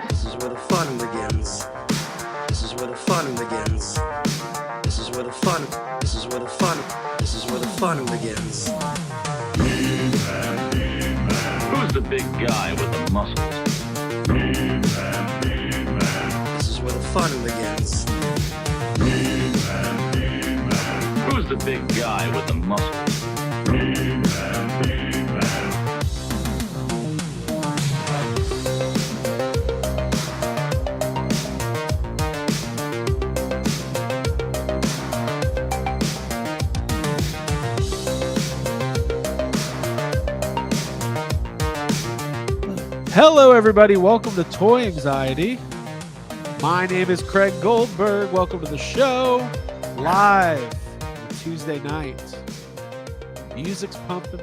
This is where the fun begins. This is where the fun begins. This is where the fun. This is where the fun. This is where the fun begins. Who's the big guy with the muscles? This is where the fun begins. Who's the big guy with the muscles? Hello, everybody. Welcome to Toy Anxiety. My name is Craig Goldberg. Welcome to the show. Live on Tuesday night. Music's pumping.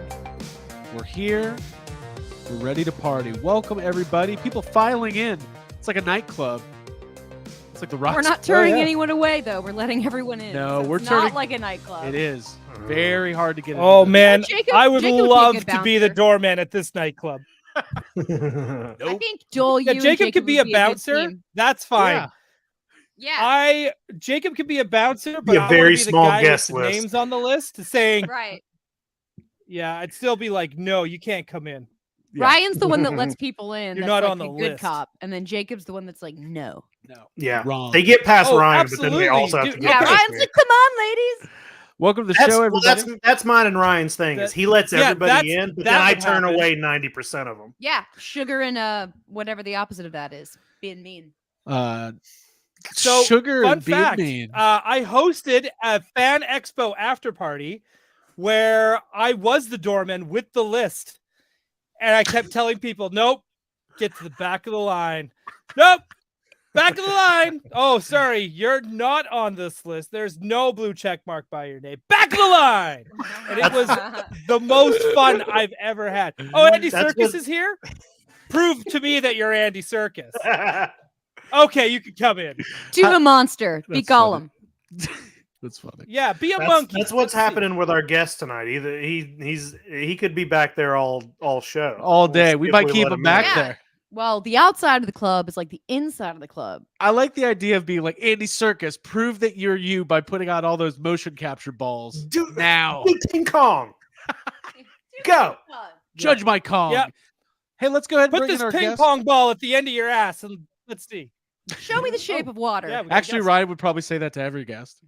We're here. We're ready to party. Welcome, everybody. People filing in. It's like a nightclub. It's like the rock. We're not turning anyone away, though. We're letting everyone in. No, so we're it's turning. not like a nightclub. It is very hard to get. Oh into man, Jacob- I would Jacob would be a love good to be the bouncer. doorman at this nightclub. I think Joel, Yeah, you Jacob and could be would a good bouncer. team. That's fine. Yeah. Jacob could be a bouncer, but Be a I want to very be the small guy guest with the list. names on the list saying, Right. yeah, I'd still be like, no, you can't come in. Yeah. Ryan's the one that lets people in. You're that's not like on the good list. cop, and then Jacob's the one that's like, no. No. Yeah, Wrong. they get past Oh, Ryan, but then they absolutely, also have to dude. get Yeah, past Ryan's me. like, come on, ladies. Welcome to the That's, show, well, everybody. that's mine and Ryan's thing is he lets everybody in, but then that I would turn happen. away 90% of them. Yeah, sugar and whatever the opposite of that is, being mean. So, Sugar fun and being fact, mean. I hosted a fan expo after party where I was the doorman with the list. And I kept telling people, nope, get to the back of the line. Nope, back of the line. Oh, sorry, you're not on this list. There's no blue check mark by your name. Back of the line. And it was the most fun I've ever had. Oh, Andy That's Serkis what- is here? Prove to me that you're Andy Serkis. Okay, you can come in. To the monster. Be That's funny. Gollum. That's funny. Yeah, be a That's, monkey. that's what's Let's see. happening with our guest tonight. Either he could be back there all show, All day. We'll We see if might we keep let him back in. Yeah. there. Well, the outside of the club is like the inside of the club. I like the idea of being like Andy Serkis. Prove that you're you by putting out all those motion capture balls. Do- Now, Big King Kong. Go. judge my Kong. Yeah. Hey, let's go ahead and Put bring this in our ping guest. pong ball at the end of your ass and let's see. Show me the shape of water. Yeah, we got Actually, guests. Ryan would probably say that to every guest.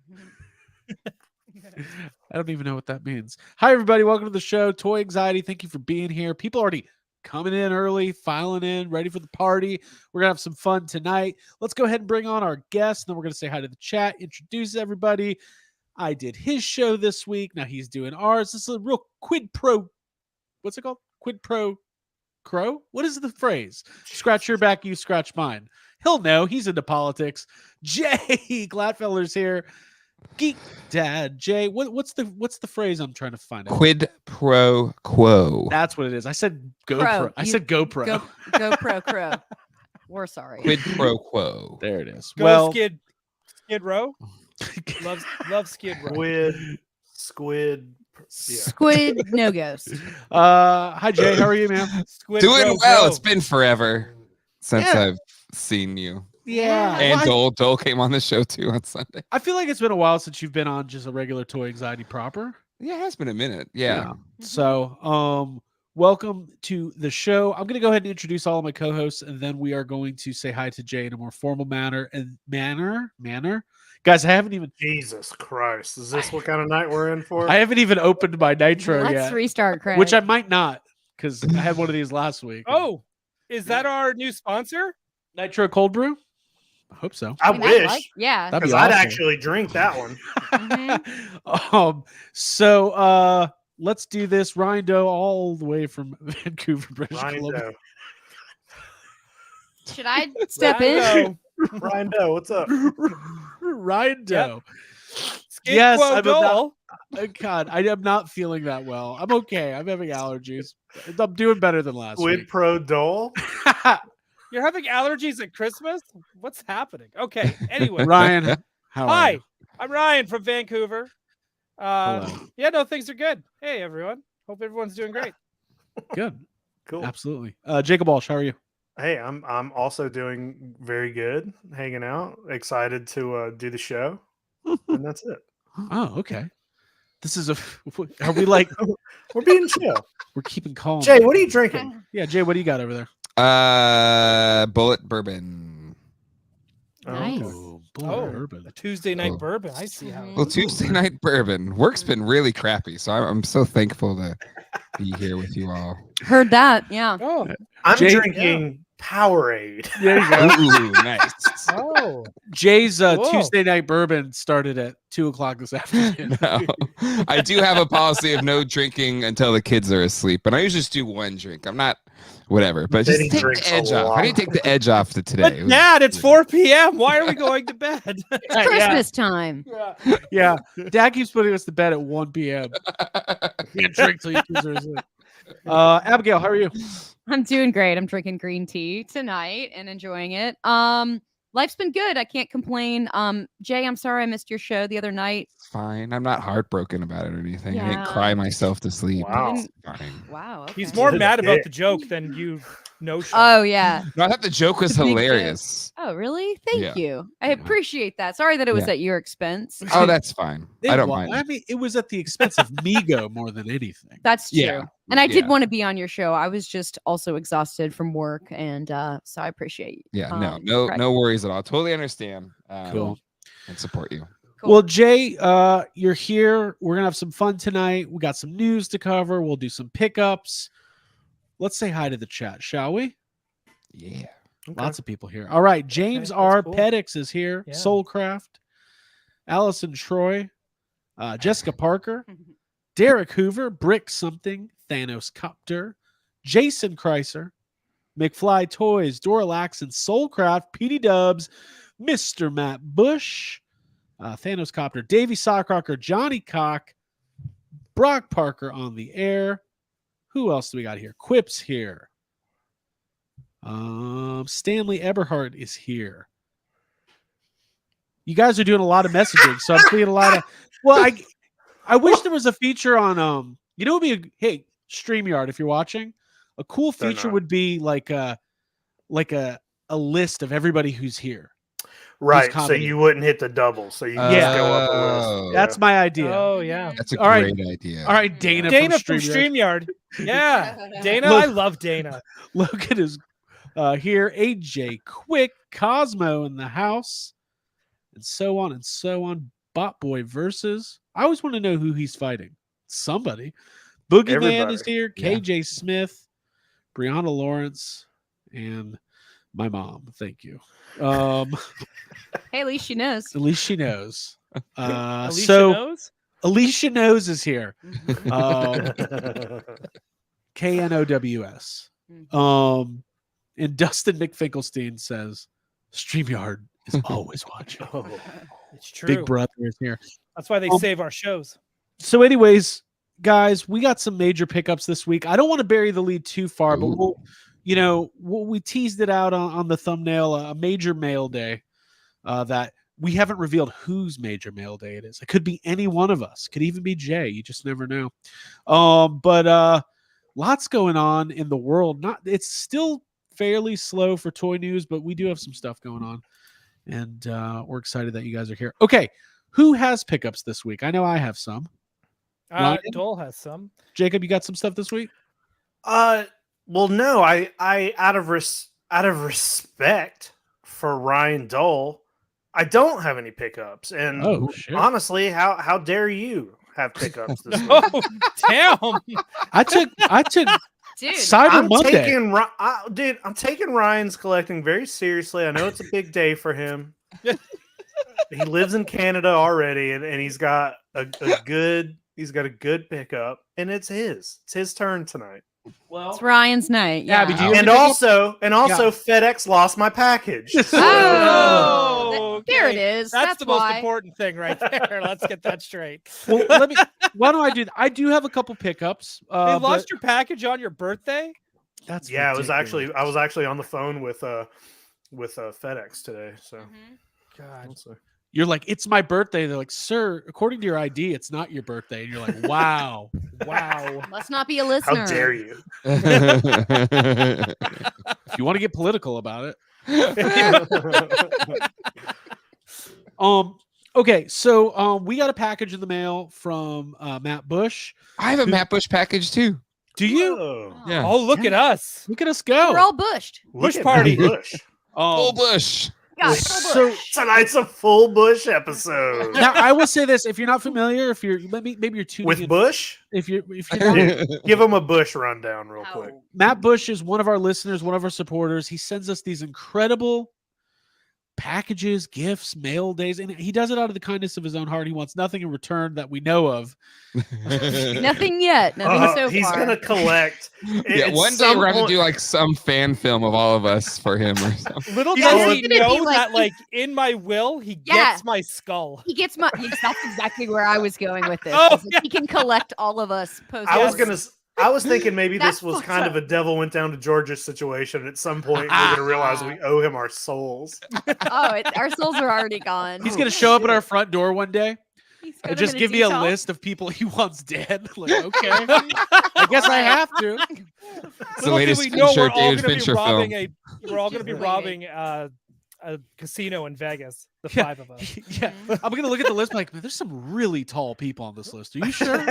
I don't even know what that means. Hi, everybody. Welcome to the show. Toy Anxiety. Thank you for being here. People already coming in early, filing in, ready for the party. We're going to have some fun tonight. Let's go ahead and bring on our guest. And then we're going to say hi to the chat, introduce everybody. I did his show this week. Now he's doing ours. This is a real quid pro. What's it called? Quid pro crow? What is the phrase? Scratch your back, you scratch mine. He'll know. He's into politics. Jay Gladfeller's here. Geek Dad. Jay, what's the phrase I'm trying to find out? Quid pro quo. That's what it is. I said GoPro. Pro. I You- said GoPro. Go pro crow. We're sorry. Quid pro quo. There it is. Go well, Skid Row. Love Skid Row. Squid. Yeah. Squid, no ghost. hi Jay, how are you, man? Squid Doing Row, well. bro. It's been forever since Yeah. I've seen you. Yeah. And Well, Dole came on the show too on Sunday. I feel like it's been a while since you've been on just a regular Toy Anxiety proper. Yeah, it has been a minute. Yeah. So, welcome to the show. I'm going to go ahead and introduce all of my co-hosts, and then we are going to say hi to Jay in a more formal manner. Guys, I haven't even Christ. Is this what kind of night we're in for? I haven't even opened my Nitro Let's yet, restart, Craig. which I might not because I had one of these last week. Oh, is that our new sponsor? Nitro Cold Brew. I hope so. I mean, wish. yeah. That'd be Because I'd awesome. actually drink that one. So let's do this. Ryan Doe, all the way from Vancouver, British Ryan Columbia. Doe. Should I step Ryan in? Doe. Ryan Doe, what's up? Ryan Doe. Skid Yes, Quo I'm Dole. God, I am not feeling that well. I'm okay. I'm having allergies. I'm doing better than last Squid week. Pro Dole. You're having allergies at Christmas? What's happening? Okay. Anyway, Ryan, how are hi. you? I'm Ryan from Vancouver. Hello. Yeah, no, things are good. Hey, everyone. Hope everyone's doing great. Good. Cool. Absolutely. Jacob Walsh, how are you? Hey, I'm also doing very good, hanging out, excited to do the show, and that's it. Oh, okay. This is a. Are we like We're being chill. we're keeping calm? Jay, what are you drinking? Yeah, Jay, what do you got over there? Bullet bourbon. Nice. Oh, Oh, Bullet bourbon. a Tuesday night Oh. bourbon. I see how. Mhm. Well, Tuesday night bourbon. Work's been really crappy, so I'm so thankful to be here with you all. Heard that. Yeah. Oh, I'm Jay- drinking Powerade. There you go. Ooh, nice. oh. Jay's Whoa. Tuesday night bourbon started at 2:00 this afternoon. No, I do have a policy of no drinking until the kids are asleep, and I usually just do one drink. I'm not whatever, but just Daddy take drinks the a edge off. I need to take the edge off to today. But Dad, it's 4 p.m. Why are we going to bed? It's Christmas time. Yeah, Dad keeps putting us to bed at 1 p.m. Can't drink till your kids are asleep. Abigail, how are you? I'm doing great. I'm drinking green tea tonight and enjoying it. Life's been good. I can't complain. Jay, I'm sorry I missed your show the other night. Fine. I'm not heartbroken about it or anything. I didn't Yeah. cry myself to sleep. Wow. It's fine. Wow. Okay. He's more What a mad about dick. the joke than you know. Oh yeah. No, I thought the joke was The big hilarious. Oh really? Thank Yeah. you. I Yeah. appreciate that. Sorry that it was Yeah. at your expense. Oh, that's fine. I don't mind. I mean, it was at the expense of Migo more than anything. That's true. Yeah. And I did Yeah. want to be on your show. I was just also exhausted from work, and so I appreciate. Yeah, your no worries at all. Totally understand. Cool. And support you. Cool. Well, Jay, you're here. We're gonna have some fun tonight. We got some news to cover. We'll do some pickups. Let's say hi to the chat, shall we? Yeah. Lots of people here. All right, James that's R. cool. Pettix is here. Yeah. Soulcraft, Allison Troy, Jessica Parker, Derek Hoover, Brick Something, Thanos Copter, Jason Kreiser, McFly Toys, Doralax and Soulcraft, PD Dubs, Mr. Matt Bush, Thanos Copter, Davey Sockrocker, Johnny Cock, Brock Parker on the air. Who else do we got here? Quip's here. Stanley Eberhardt is here. You guys are doing a lot of messaging, so I'm seeing a lot of. Well, I wish there was a feature on you know, it'd be hey StreamYard if you're watching. A cool They're feature not. would be like a list of everybody who's here. Right, so comedy. you wouldn't hit the double, so you can Yeah. just go up a Oh. list. That's my idea. Oh yeah. That's a All right. great idea. All right, Dana, Dana from from StreamYard. StreamYard. Yeah. Dana, Look. I love Dana. Logan is here. AJ Quick, Cosmo in the house, and so on and so on. Bot Boy versus. I always want to know who he's fighting. Somebody. Boogeyman is Everybody. here. Yeah. KJ Smith, Brianna Lawrence, and my mom. Thank you. Hey, at least she knows. At least she knows. Alicia So knows. Alicia knows is here. Mhm. KNOWS. Mhm. And Dustin McFinkelstein says, StreamYard is always watching. Oh. It's true. Big brother is here. That's why they Um, save our shows. So, anyways, guys, we got some major pickups this week. I don't want to bury the lead too far, but we teased it out on the thumbnail, a major mail day that we haven't revealed whose major mail day it is. It could be any one of us. Could even be Jay. You just never know. But lots going on in the world. It's still fairly slow for toy news, but we do have some stuff going on, and we're excited that you guys are here. Okay, who has pickups this week? I know I have some. Ryan? Dole has some. Jacob, you got some stuff this week? Well, no, I out of respect for Ryan Dole, I don't have any pickups. And Oh, shit. honestly, how dare you have pickups this week? Oh, damn. I took Dude, Cyber I'm Monday. dude, I'm taking Ryan's collecting very seriously. I know it's a big day for him. He lives in Canada already, and he's got a good pickup, and it's his turn tonight. it's Ryan's night. Yeah. Abby, do you- And also FedEx lost my package. Oh, there it okay. is. That's the most why. important thing right there. Let's get that straight. Well, why don't I do that? I do have a couple pickups. They but lost your package on your birthday? That's Yeah, I was ridiculous. actually on the phone with FedEx today. So God. we'll see. You're like, it's my birthday. They're like, sir, according to your ID, it's not your birthday. And you're like, wow. Wow. Must not be a listener. How dare you? If you want to get political about it. Okay, so we got a package in the mail from Matt Bush. I have a Matt Bush package too. Do you? Whoa. Yeah. Oh, look at us. Look at us go. We're all bushed. Look Bush at party. Bush. Full Bush. God, So Tonight's a full Bush episode. now I will say this: if you're not familiar, if you're maybe you're tuning With in, Bush? if you're not, Yeah. Give him a Bush rundown real quick. Matt Bush is one of our listeners, one of our supporters. He sends us these incredible packages, gifts, mail days, and he does it out of the kindness of his own heart. He wants nothing in return that we know of. Nothing yet. Nothing so He's far. gonna collect. Yeah, At one day some we're gonna point- do like some fan film of all of us for him or something. Little Yeah, does it's he gonna be know like- that, like, in my will, he Yeah. gets my skull. He gets my. That's exactly where I was going with this. Oh, is that He can collect all of us. Post I was thinking maybe That's this was fucked kind up. of a devil went down to Georgia situation. At some point, we're gonna realize we owe him our souls. Our souls are already gone. He's gonna show up at our front door one day He's and got just him in give me a detail. list of people he wants dead. Like, okay, I guess I have to. It's the latest Little do we know Fincher, we're all David gonna be Fincher robbing film. We're all going to be Just robbing a casino in Vegas. The Yeah. 5 of us. Yeah, I'm gonna look at the list. Like, man, there's some really tall people on this list. Are you sure?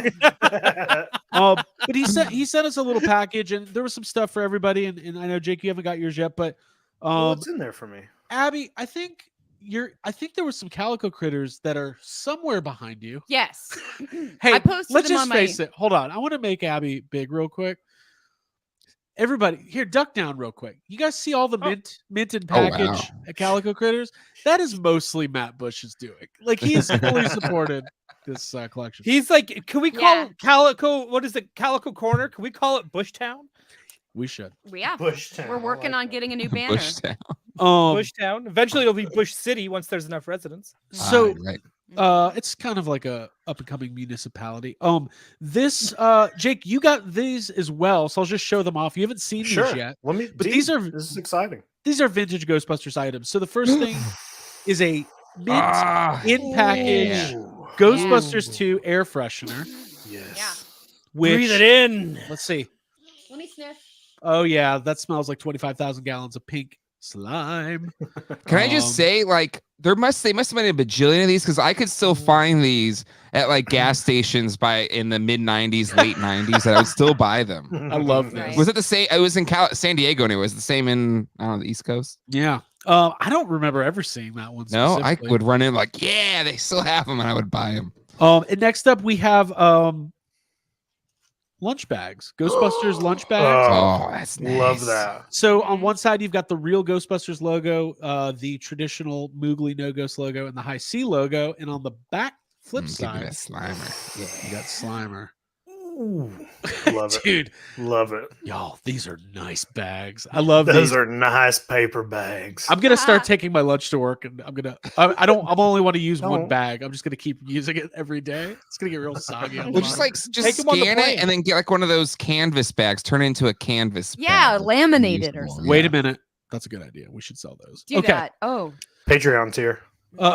But he sent us a little package, and there was some stuff for everybody. And I know Jake, you haven't got yours yet, but What's in there for me? Abby, I think there were some calico critters that are somewhere behind you. Yes. Hey, I posted let's them just on my- face it. Hold on, I want to make Abby big real quick. Everybody, here, duck down real quick. You guys see all the minted Oh, wow. package at Calico Critters? That is mostly Matt Bush's doing. Like, he has fully supported this collection. He's like, can we call Yeah. Calico? What is it? Calico Corner? Can we call it Bushtown? We should. Yeah. Bushtown. We're working on getting a new banner. Bush Town. Bushtown. Eventually, it'll be Bush City once there's enough residents. So Right. it's kind of like a up and coming municipality. This Jake, you got these as well, so I'll just show them off. You haven't seen Sure. these yet. Let me. But Dude, these are- This is exciting. These are vintage Ghostbusters items. So the first thing is a mint Ah, in package Ooh. Ghostbusters 2 air freshener, Yes. which Breathe it in. let's see. Let me sniff. Oh yeah, that smells like 25,000 gallons of pink slime. Can I just say, like, they must have been a bajillion of these because I could still find these at like gas stations in the mid '90s, late '90s, and I would still buy them. I love this. Right. Was it the same? I was in San Diego anyway. Was it the same in the East Coast? Yeah. I don't remember ever seeing that one. No, I specifically. would run in like, yeah, they still have them, and I would buy them. And next up we have lunch bags, Ghostbusters lunch bags. Oh, that's nice. Love that. So on one side you've got the real Ghostbusters logo, the traditional Moogly No Ghost logo, and the High C logo, and on the back flip Give me side that Slimer. you got Slimer. Ooh. Love it. Dude, Love it. y'all, these are nice bags. I love Those these. are nice paper bags. I'm gonna start taking my lunch to work, and I'm only want to use one Don't. bag. I'm just gonna keep using it every day. It's gonna get real soggy. On the Well, just bottom. like Take 'em on the scan it plane. and then get like one of those canvas bags, turn it into a canvas. Yeah, bag. laminated or Usable, something. Wait a minute. That's a good idea. We should sell those. Do okay. that. Oh, Patreon tier.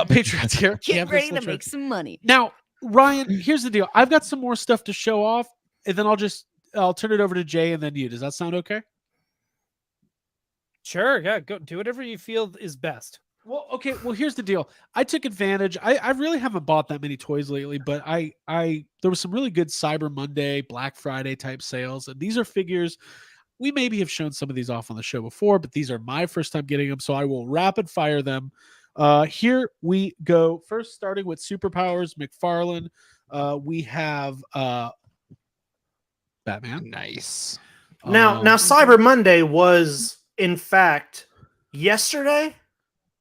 Patriots here. get Canvas ready to lunch make bags. some money. Now, Ryan, here's the deal. I've got some more stuff to show off, and then I'll turn it over to Jay and then you. Does that sound okay? Sure. Yeah. Go do whatever you feel is best. Well, okay. Well, here's the deal. I took advantage. I really haven't bought that many toys lately, but there was some really good Cyber Monday, Black Friday type sales, and these are figures. We maybe have shown some of these off on the show before, but these are my first time getting them, so I will rapid fire them. Here we go. First, starting with Superpowers McFarlane. We have Batman. Nice. Now Cyber Monday was in fact yesterday.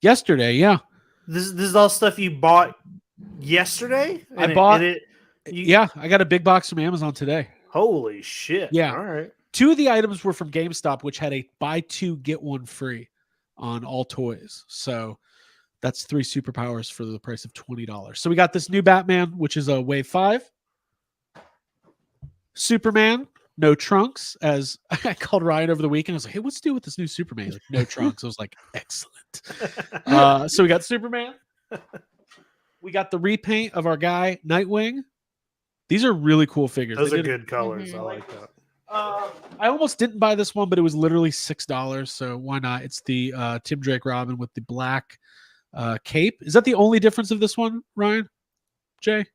Yesterday, yeah. This is all stuff you bought yesterday. I bought- you- Yeah, I got a big box from Amazon today. Holy shit! Yeah. All right. 2 of the items were from GameStop, which had a buy 2 get 1 free on all toys. So that's 3 Superpowers for the price of $20. So we got this new Batman, which is a Wave 5. Superman, no trunks, as I called Ryan over the weekend. I was like, hey, what's new with this new Superman? He's like, no trunks. I was like, excellent. So we got Superman. We got the repaint of our guy, Nightwing. These are really cool figures. Those They are did- good colors. Mhm. I like that. I almost didn't buy this one, but it was literally $6, so why not? It's the Tim Drake Robin with the black cape. Is that the only difference of this one, Ryan? Jay?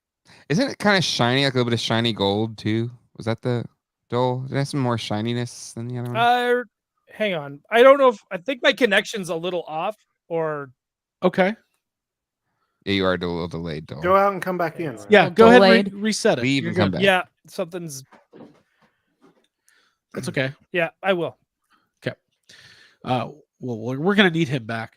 Isn't it kind of shiny, like a little bit of shiny gold too? Was that the Dole? Did it have some more shininess than the other one? Hang on. I don't know if I think my connection's a little off or Okay. Yeah, you are a little delayed, Dole. Go out and come back in. Yeah, Little go ahead delayed. and reset it. Leave You're and come good. back. yeah, something's That's okay. yeah, I will. Well, we're gonna need him back.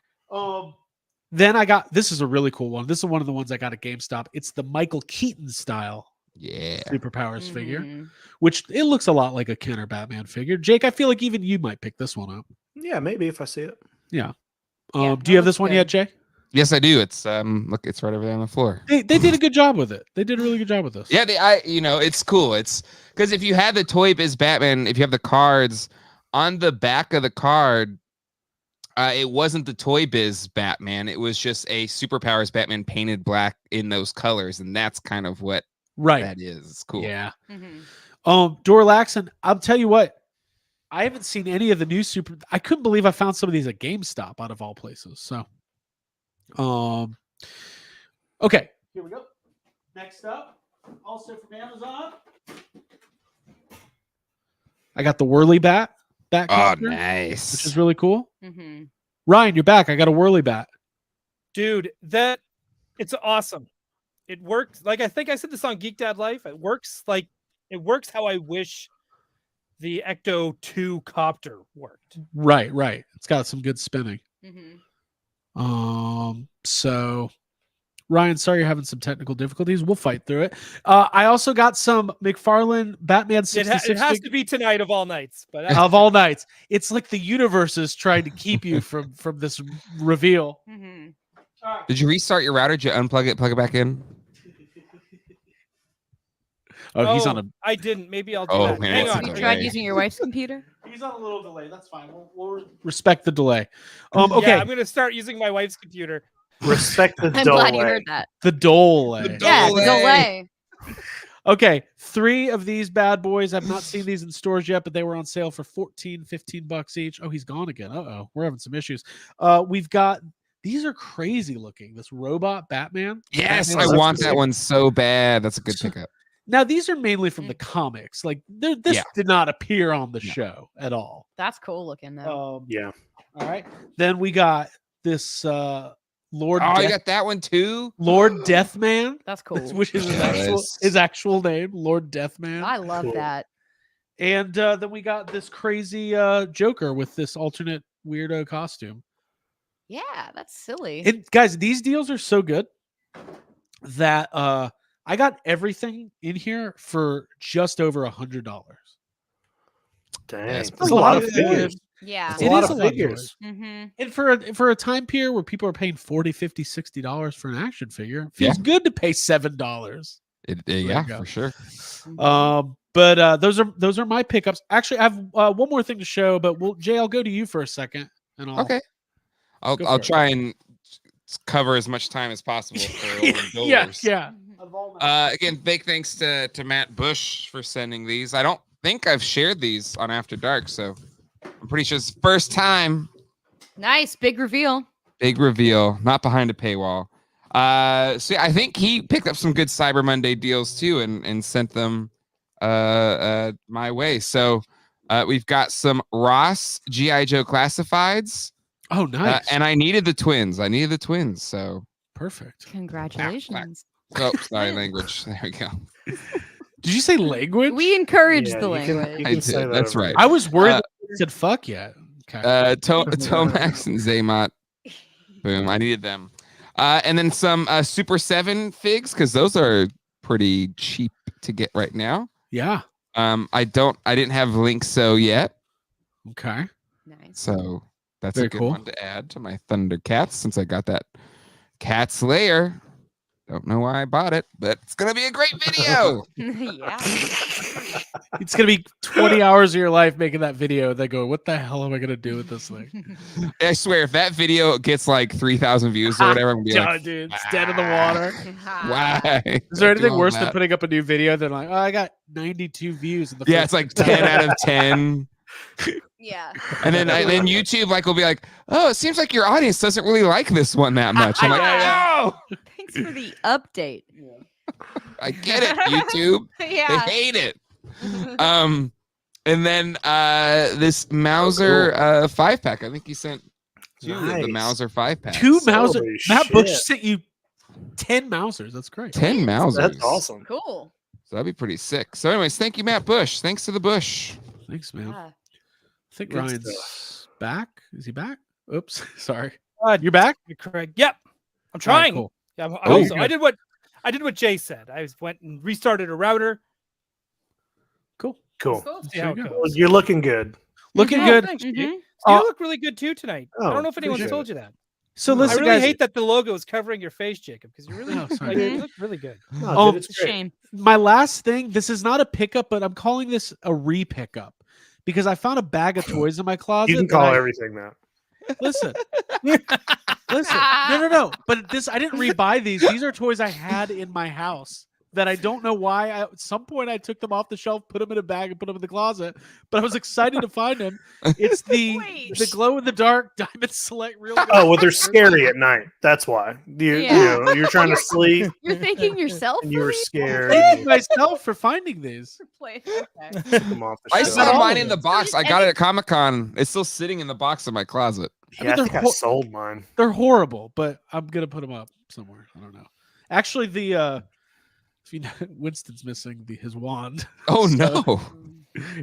Then I got this is a really cool one. This is one of the ones I got at GameStop. It's the Michael Keaton style Yeah. superpowers figure, Mhm. which it looks a lot like a Kenner Batman figure. Jake, I feel like even you might pick this one up. Yeah, maybe if I see it. Yeah. Yeah, Do you have that this one looks yet, Jay? Yes, I do. It's look, it's right over there on the floor. They did a good job with it. They did a really good job with this. Yeah, it's cool. It's because if you had the Toy Biz Batman, if you have the cards on the back of the card, it wasn't the Toy Biz Batman. It was just a Superpowers Batman painted black in those colors, and that's kind of what Right. that is. It's cool. Yeah. Mhm. Dorlaxon, I'll tell you what. I haven't seen any of the new I couldn't believe I found some of these at GameStop out of all places. So okay. Here we go. Next up, also from Amazon. I got the Whirly Bat Oh, capture, nice. which is really cool. Mhm. Ryan, you're back. I got a Whirly Bat. Dude, it's awesome. It works. Like I think I said this on Geek Dad Life. It works how I wish the Ecto 2 copter worked. Right. It's got some good spinning. Mhm. So Ryan, sorry you're having some technical difficulties. We'll fight through it. I also got some McFarlane Batman It 66 has to be tonight of all nights, but that's of all nights. It's like the universe is trying to keep you from this reveal. Mhm. Did you restart your router? Did you unplug it, plug it back in? Oh, he's on a I didn't. Maybe I'll do Oh, that. man, Hang it's on. a You delay. tried using your wife's computer? he's on a little delay. That's fine. We'll respect the delay. Okay. Yeah, I'm gonna start using my wife's computer. Respect the I'm delay. glad you heard that. The delay. Yeah, the delay. Okay, 3 of these bad boys. I've not seen these in stores yet, but they were on sale for $15 each. Oh, he's gone again. Uh-oh. We're having some issues. We've got these are crazy looking. This robot Batman. Yes, Batman I want 66. that one so bad. That's a good pickup. Now, these are mainly from the comics. Like this Yeah. did not appear on the No. show at all. That's cool looking though. Yeah. All right. Then we got this Lord Oh, you Death, got that one too? Lord Deathman, That's cool. which is Yes. his actual name, Lord Deathman. I love Cool. that. And then we got this crazy Joker with this alternate weirdo costume. Yeah, that's silly. And guys, these deals are so good that I got everything in here for just over $100. Dang. That's That's a lot of good. figures. yeah. That's It a lot is of a lot of figures. Mm-hmm. And for a time period where people are paying $40, $50, $60 for an action figure, it feels good to pay $7. Yeah, go. for sure. But those are my pickups. Actually, I have one more thing to show, but Jay, I'll go to you for a second, and I'll Okay. Go for I'll it. try and cover as much time as possible for old yeah, doors. yeah. Again, big thanks to Matt Bush for sending these. I don't think I've shared these on After Dark, so I'm pretty sure it's the first time. Nice big reveal. Big reveal, not behind a paywall. So yeah, I think he picked up some good Cyber Monday deals too, and sent them my way. So we've got some Ross GI Joe classifieds. Oh, nice. And I needed the twins. So Perfect. Congratulations. oh, sorry, language. There we go. Did you say language? We encourage Yeah, the you can- language. you I can say did. that That's over right. I was worried Uh, that you said fuck yet. Okay. Tomax and Zaymot. Boom. I needed them. And then some Super 7 figs, because those are pretty cheap to get right now. Yeah. I didn't have Linkso yet, Okay. Nice. so that's Very a good cool. one to add to my Thundercats since I got that Cat's Lair. Don't know why I bought it, but it's gonna be a great video. yeah. It's gonna be 20 hours of your life making that video. They go, what the hell am I gonna do with this thing? I swear, if that video gets like 3,000 views or whatever, I'm gonna be like, Dude, it's dead in the water. why? Is there anything Do all worse than that? putting up a new video than like, oh, I got 92 views in the Yeah, first it's like 6 10 hours. out of 10. Yeah. And then YouTube like will be like, oh, it seems like your audience doesn't really like this one that much. I'm like, Yeah, oh, Thanks for the update. I get it, YouTube. They Yeah. hate it. And then this Mauser 5-pack. I think he sent 2 of the Nice. Mauser 5-packs. 2 Mauser. Holy Matt Bush shit. sent you 10 Mausers. That's great. 10 Mausers. That's awesome. Cool. So that'd be pretty sick. So, anyways, thank you, Matt Bush. Thanks to the Bush. Thanks, man. Yeah. I think Good Ryan's back. Is he back? Oops, sorry. God, You're back? you're correct. Yep. I'm All right, trying. cool. Yeah, I Oh, hope so. good. I did what Jay said. I went and restarted a router. Cool. Cool. See how it There you goes. Well, you're looking good. Looking Oh, good. Thanks, Jay. Mhm. You Uh, look really good too tonight. I Oh, don't know if anyone's appreciate told it. you that. So I listen, really guys. hate that the logo is covering your face, Jacob, because you really, Oh, sorry. like, you look really good. No, Oh, dude, it's It's a great. shame. My last thing. This is not a pickup, but I'm calling this a re-pickup because I found a bag of toys in my closet. You can that call I- everything that. Listen. Listen. No. But this, I didn't rebuy these. These are toys I had in my house that I don't know why. At some point, I took them off the shelf, put them in a bag, and put them in the closet. But I was excited to find them. It's the Wait. glow in the dark Diamond Select real. Oh, well, they're scary at night. That's why. Yeah. You're trying to sleep You're thanking yourself and you for were these? scared. Thank you myself for finding these. Play- okay. Took them off the I shelf. not saw all mine of in the it. box. I got it at Comic Con. It's still sitting in the box in my closet. Yeah, I they're think I ho- sold mine. They're horrible, but I'm gonna put them up somewhere. I don't know. Actually, the if you know, Winston's missing his wand. Oh So, no.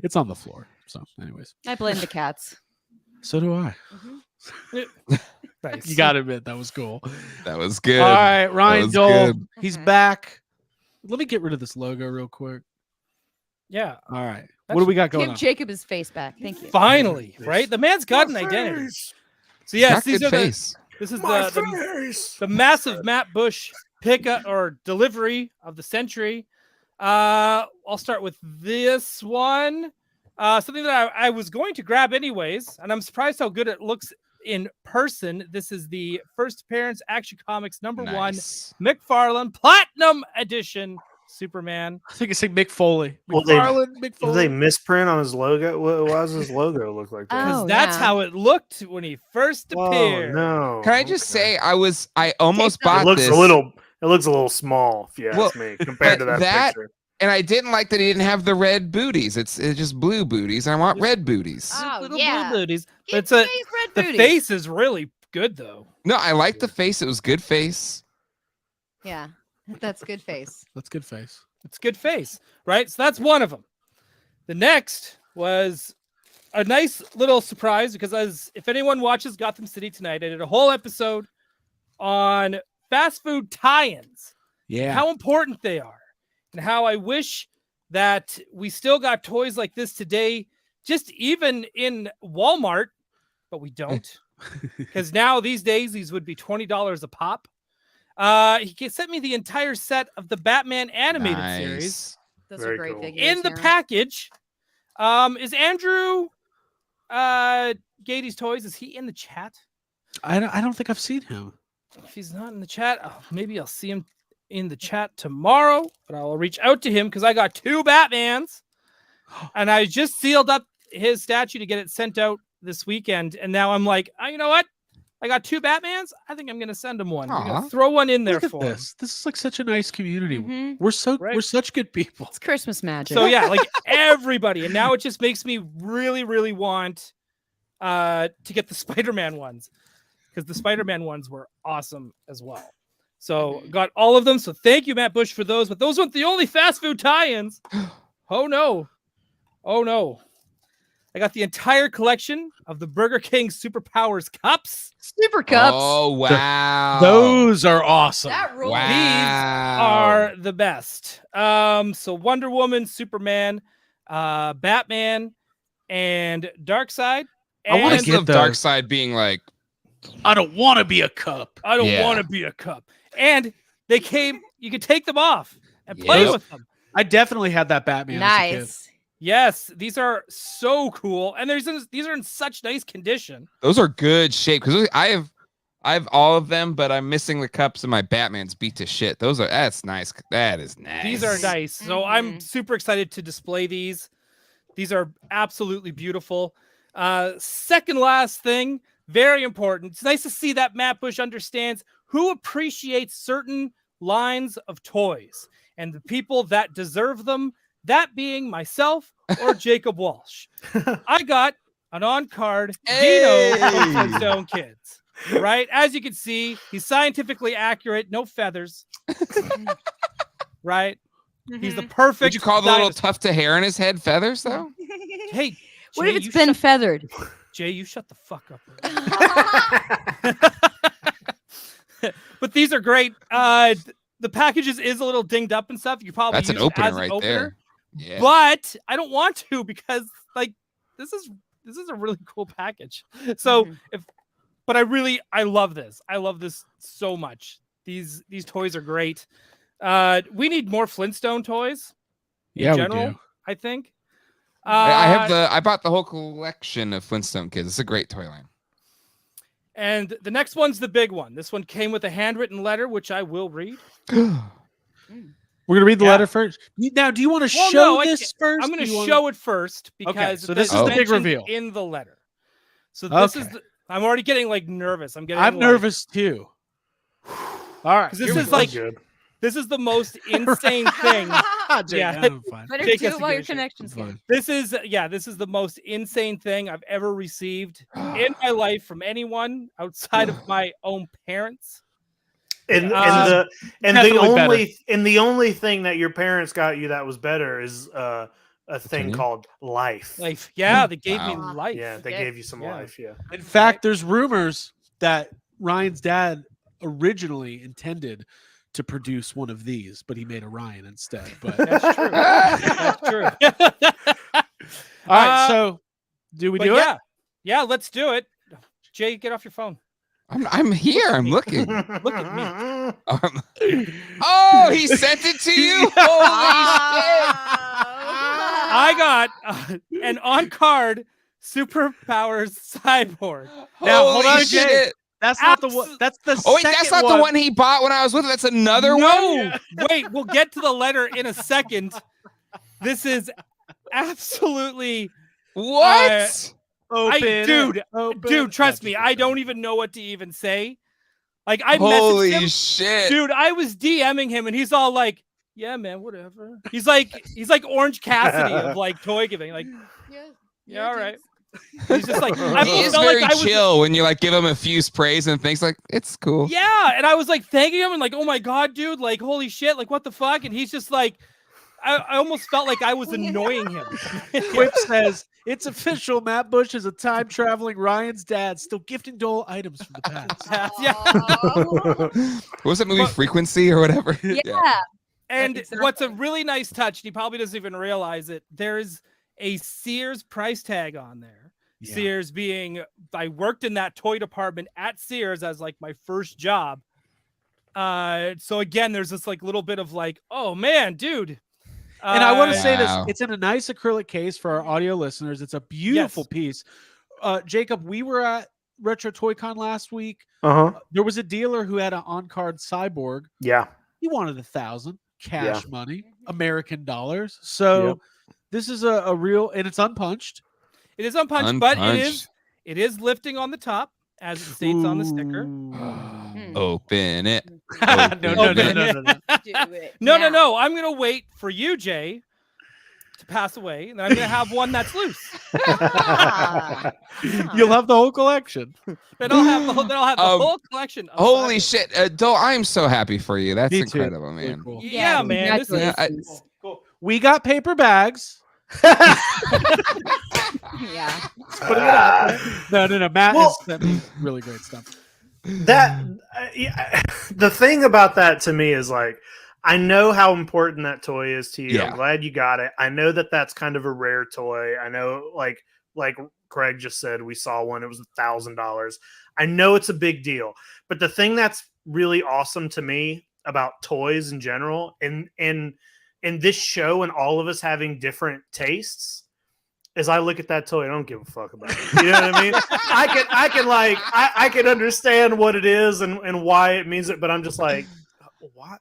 it's on the floor. So, anyways, I blame the cats. so do I. Nice. You gotta admit that was cool. That was good. All right, Ryan was Dole, good. he's Okay. back. Let me get rid of this logo real quick. Yeah. All right, what do we got going Give on? Jacob his face back. Thank you. Finally, right? The man's got an identity. So yes, Got these good are face. this is the massive Matt Bush pickup or delivery of the century. I'll start with this one. Something that I was going to grab anyways, and I'm surprised how good it looks in person. This is the First Appearance Action Comics #1 Nice. McFarlane Platinum Edition Superman. I think it's like Mick Foley. Well, they- McFarlane, Mick Did Foley. they misprint on his logo? Why does his logo look like that? Because Oh, that's yeah. how it looked when he first Whoa, appeared. no. Can I just Okay. say I almost Take bought it looks this. a little small, if you ask Well, me, compared to but that, that- picture. And I didn't like that he didn't have the red booties. It's just blue booties. I want red booties. Oh, Little yeah. blue booties. Give It's a Jay's red the booties. face is really good though. No, I like the face. It was good face. Yeah, that's good face. That's good face. It's a good face, right? So that's one of them. The next was a nice little surprise because if anyone watches Gotham City tonight, I did a whole episode on fast food tie-ins, Yeah. how important they are, and how I wish that we still got toys like this today, just even in Walmart, but we don't. Because now these days these would be $20 a pop. He sent me the entire set of the Batman animated series. Nice. Those Very are great cool. figures. In the yeah. package, is Andrew Gady's Toys? Is he in the chat? I don't think I've seen him. If he's not in the chat, maybe I'll see him in the chat tomorrow. But I'll reach out to him because I got 2 Batmans, and I just sealed up his statue to get it sent out this weekend. And now I'm like, oh, you know what? I got 2 Batmans. I think I'm gonna send him one. I'm Aw. gonna throw one in there Look at for him. this. This is like such a nice community. Mhm. We're Right. such good people. It's Christmas magic. So yeah, like everybody, and now it just makes me really, really want to get the Spider-Man ones because the Spider-Man ones were awesome as well. So got all of them. So thank you, Matt Bush, for those. But those weren't the only fast food tie-ins. Oh no, oh no! I got the entire collection of the Burger King Superpowers cups. Super cups. Oh wow. Those are awesome. That rules. Wow. These are the best. So Wonder Woman, Superman, Batman, and Darkseid. I wanna I And get love those. Darkseid being like, I don't want to be a cup. I don't Yeah. want to be a cup. And they came. You could take them off and play Yep. with them. I definitely had that Batman. As a kid. Nice. Yes, these are so cool, and these are in such nice condition. Those are good shape because I have all of them, but I'm missing the cups and my Batman's beat to shit. That's nice. That is nice. These are nice. So I'm super excited to display these. These are absolutely beautiful. Second last thing, very important. It's nice to see that Matt Bush understands who appreciates certain lines of toys and the people that deserve them, that being myself or Jacob Walsh. I got an on-card Dino from Flintstone Kids. Right? As you can see, he's scientifically accurate, no feathers. Right? He's the perfect. Would you call the little dinosaur. tuft of hair on his head feathers, though? Hey, What Jay, if it's you been shut- feathered? Jay, you shut the fuck up. But these are great. The packages is a little dinged up and stuff. You probably That's an use it opener as an right opener, there. Yeah. but I don't want to because like this is a really cool package. So but I love this. I love this so much. These toys are great. We need more Flintstone toys. Yeah, in general, we do. I think. I bought the whole collection of Flintstone Kids. It's a great toy line. And the next one's the big one. This one came with a handwritten letter, which I will read. We're gonna read the letter first. Now, do you want to Well, show no, this first? I'm going Do to you wanna- show it first because so this is the big mentioned reveal. in the letter. So this is. Okay. I'm already getting like nervous. I'm I'm nervous too. All right. 'Cause this here we is go. like- good. This is the most insane thing. Jake, yeah. I'm fine. Better Jake do has it to while give your a shit. connection's I'm good. fine. This is the most insane thing I've ever received in my life from anyone outside of my own parents. And Definitely the only thing that your parents got you that was better is a thing Continue. called life. Life. Yeah, they gave me Wow. life. Yeah, they Yeah. gave you some Yeah. life. Yeah. In fact, there's rumors that Ryan's dad originally intended to produce one of these, but he made a Ryan instead. But That's true. That's true. all right, so do we But do yeah. it? Yeah, let's do it. Jay, get off your phone. I'm here. I'm looking. Look at me. Oh, he sent it to you. Holy I got an on-card superpowers cyborg. Now, hold Holy on, Jay. shit. That's not the one. That's the Oh wait, that's second not the one he bought when I was with him. That's another one. No, wait, we'll get to the letter in a second. This is absolutely What? dude, trust me, I don't even know what to even say. Like I Holy messaged him, shit. dude. I was DMing him, and he's all like, "Yeah, man, whatever." He's like Orange Cassidy of like toy giving, like, "Yeah, all right." He's just like, I He is felt very like I was, chill when you like give him a few sprays and things like it's cool. yeah, and I was like thanking him and like, "Oh my god, dude! Like, holy shit! Like, what the fuck?" And he's just like, I almost felt like I was annoying him. Quip says it's official. Matt Bush is a time traveling Ryan's dad, still gifting Dole items from the past. Yeah. What was that movie Frequency or whatever? Yeah. And Exactly. what's a really nice touch, and he probably doesn't even realize it, there's a Sears price tag on there. Yeah. Sears being, I worked in that toy department at Sears as like my first job. So again, there's this like little bit of like, oh man, dude. And I want to say this: Wow. it's in a nice acrylic case for our audio listeners. It's a beautiful piece. Jacob, we were at Retro Toy Con last week. There was a dealer who had an on-card cyborg. Yeah. He wanted 1,000 cash money, American dollars. So this is a real, and it's unpunched. It is unpunched, but Unpunched. it is lifting on the top as it states on the sticker. Open it. no, Open no, it. no, no, no. Do it. No, now. no. I'm gonna wait for you, Jay, to pass away, and then I'm gonna have one that's loose. Ah. You'll have the whole collection. Then I'll have the whole collection. Of Holy cyborgs. shit. Dole, I am so happy for you. That's Me too. incredible, Really man. cool. Yeah, man. This is, congratulations. We got paper bags. Yeah. Putting it out there. No. Matt Well- has sent me really great stuff. That the thing about that to me is like, I know how important that toy is to you. Yeah. I'm glad you got it. I know that that's kind of a rare toy. I know, like Craig just said, we saw one. It was $1,000. I know it's a big deal, but the thing that's really awesome to me about toys in general, and in this show and all of us having different tastes, as I look at that toy, I don't give a fuck about it. You know what I mean? I can understand what it is and why it means it, but I'm just like, why?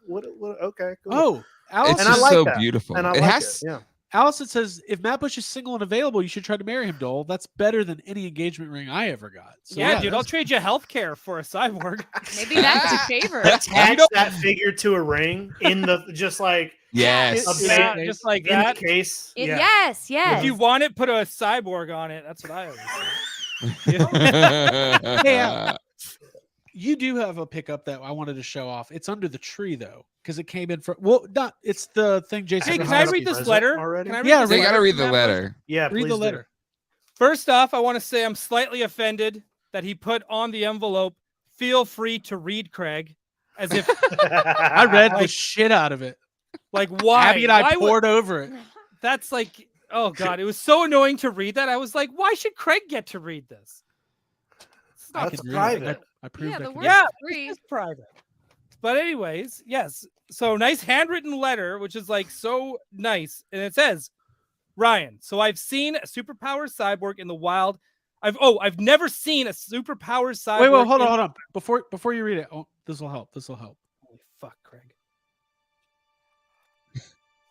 What? Okay, cool. Oh, Allison, It's And I just like so that. beautiful. And I It like has. it. Yeah. Allison says if Matt Bush is single and available, you should try to marry him, Dole. That's better than any engagement ring I ever got. So, Yeah, dude, I'll that's- trade you healthcare for a cyborg. Maybe that's your favorite. Attach that figure to a ring in the just like Yes. a Yeah, bait just like in that. the case. Yeah. Yes, yes. If you want it, put a cyborg on it. That's what I always say. Yeah. You do have a pickup that I wanted to show off. It's under the tree though, because it came in from it's the thing Jason. Hey, was can I talking read about. this present letter? already? Can I read Yeah, this They got to letter read from the Matt letter. Yeah, Read please the do. letter. First off, I want to say I'm slightly offended that he put on the envelope, "Feel free to read, Craig," as if I read the shit out of it. like why? Abby and I Why would- poured over it. That's like, oh god, it was so annoying to read that. I was like, why should Craig get to read this? It's I not That's can read it. private. I proved Yeah, I the could word read it. Yeah, free. it's private. But anyways, yes. So nice handwritten letter, which is like so nice, and it says, Ryan. So I've seen a superpower cyborg in the wild. I've never seen a superpower cyborg. Wait, hold on. Before you read it, this will help. Holy fuck, Craig.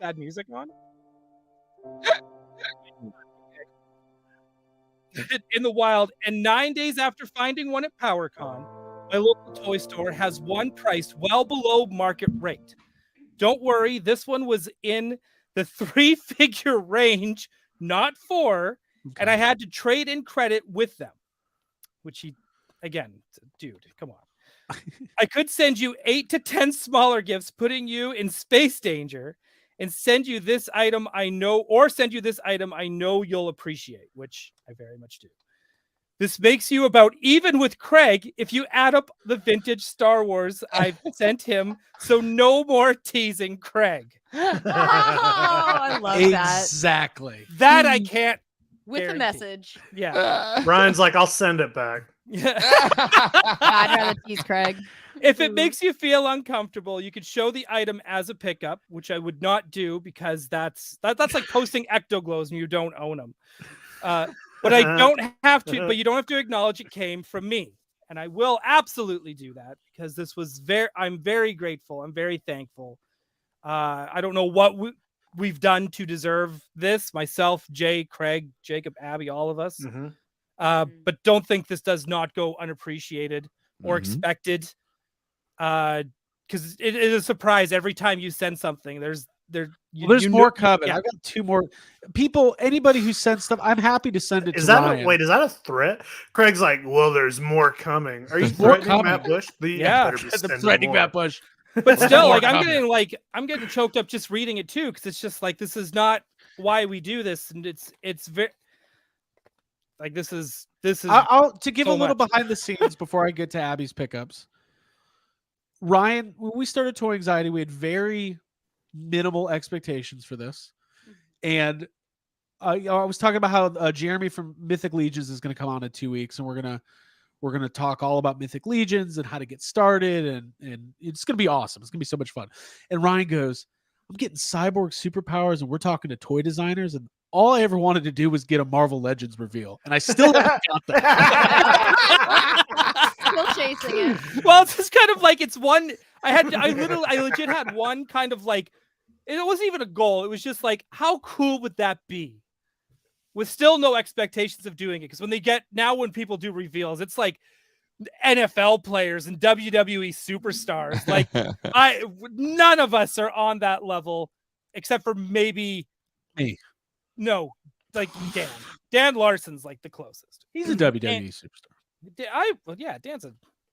Sad music on. In the wild, and 9 days after finding one at PowerCon, my local toy store has one priced well below market rate. Don't worry, this one was in the 3-figure range, not 4, and I had to trade in credit with them. Which he, again, dude, come on. I could send you 8 to 10 smaller gifts, putting you in space danger, and send you this item I know you'll appreciate, which I very much do. This makes you about even with Craig if you add up the vintage Star Wars I've sent him, so no more teasing Craig. Oh, I love that. Exactly. That I can't. With a guarantee. message. Yeah. Ryan's like, I'll send it back. I'd rather tease Craig. If it makes you feel uncomfortable, you could show the item as a pickup, which I would not do because that's like posting ectoglows and you don't own them. But I don't have to. But you don't have to acknowledge it came from me, and I will absolutely do that because this was I'm very grateful. I'm very thankful. I don't know what we've done to deserve this. Myself, Jay, Craig, Jacob, Abby, all of us. Mm-hmm. But don't think this does not go unappreciated or expected. Because it is a surprise every time you send something. There's more coming. Yeah. I've got 2 more people. Anybody who sends stuff, I'm happy to send it Is to that Ryan. is that a threat? Craig's like, well, there's more coming. Are you more threatening coming. Matt Bush? Yeah. better be I'm sending threatening more. Matt Bush. But still, More like coming. I'm getting choked up just reading it too, because it's just like this is not why we do this, and it's very like this is I'll to give so a little much. behind the scenes before I get to Abby's pickups. Ryan, when we started Toy Anxiety, we had very minimal expectations for this, and I was talking about how Jeremy from Mythic Legions is going to come on in 2 weeks, and we're gonna talk all about Mythic Legions and how to get started, and it's gonna be awesome. It's gonna be so much fun. And Ryan goes, "I'm getting cyborg superpowers, and we're talking to toy designers, and all I ever wanted to do was get a Marvel Legends reveal, and I still haven't got that." Still chasing it. well, it's just kind of like it's one. I legit had one kind of like it wasn't even a goal. It was just like, how cool would that be? With still no expectations of doing it, because when people do reveals, it's like NFL players and WWE superstars. Like none of us are on that level, except for maybe me. No, like Dan Larson's like the closest. He's a WWE superstar.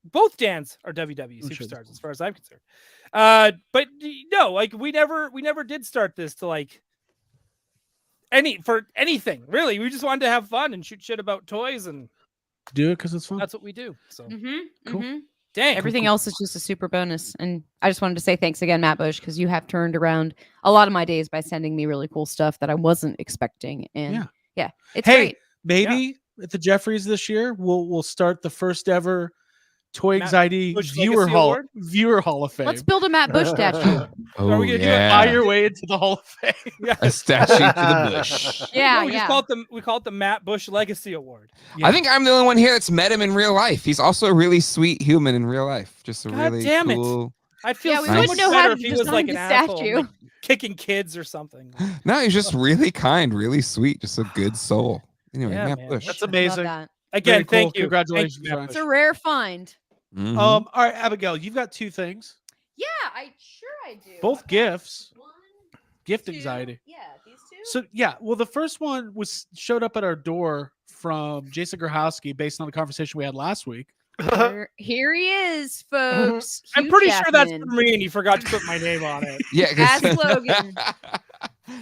Both Dans are WWE superstars as far as I'm concerned. But no, like we never did start this to like for anything really. We just wanted to have fun and shoot shit about toys, and Do it because it's fun. that's what we do. So Cool. dang, Everything else is just a super bonus. And I just wanted to say thanks again, Matt Bush, because you have turned around a lot of my days by sending me really cool stuff that I wasn't expecting. And yeah it's Hey, great. maybe at the Jeffries this year, we'll start the first ever Toy Matt Anxiety Bush Viewer Legacy Hall Award? Viewer Hall of Fame. Let's build a Matt Bush statue. Oh, Are we gonna do it yeah. Buy your way into the Hall of Fame. Yeah. A statue to the bush. Yeah, No, we just yeah. call it the Matt Bush Legacy Award. Yeah. I think I'm the only one here that's met him in real life. He's also a really sweet human in real life. Just a God really damn it. cool. I'd feel Yeah, we so wouldn't much know how better to if he was like an design the asshole, statue. like, kicking kids or something. No, he's just really kind, really sweet, just a good soul. Anyway, Yeah, Matt man. Bush. That's Love amazing. that. Again, Very cool. thank you. Congratulations, Thank you, Matt Ryan. It's Bush. a rare find. Mhm. All right, Abigail, you've got 2 things. Yeah, I do. Both gifts. One, Gift two. anxiety. Yeah, these two. So yeah, well, the first one showed up at our door from Jason Grahowski based on the conversation we had last week. Here he is, folks. I'm Hugh pretty sure that's Jackman. for me, and he forgot to put my name on it. Yeah, As Logan.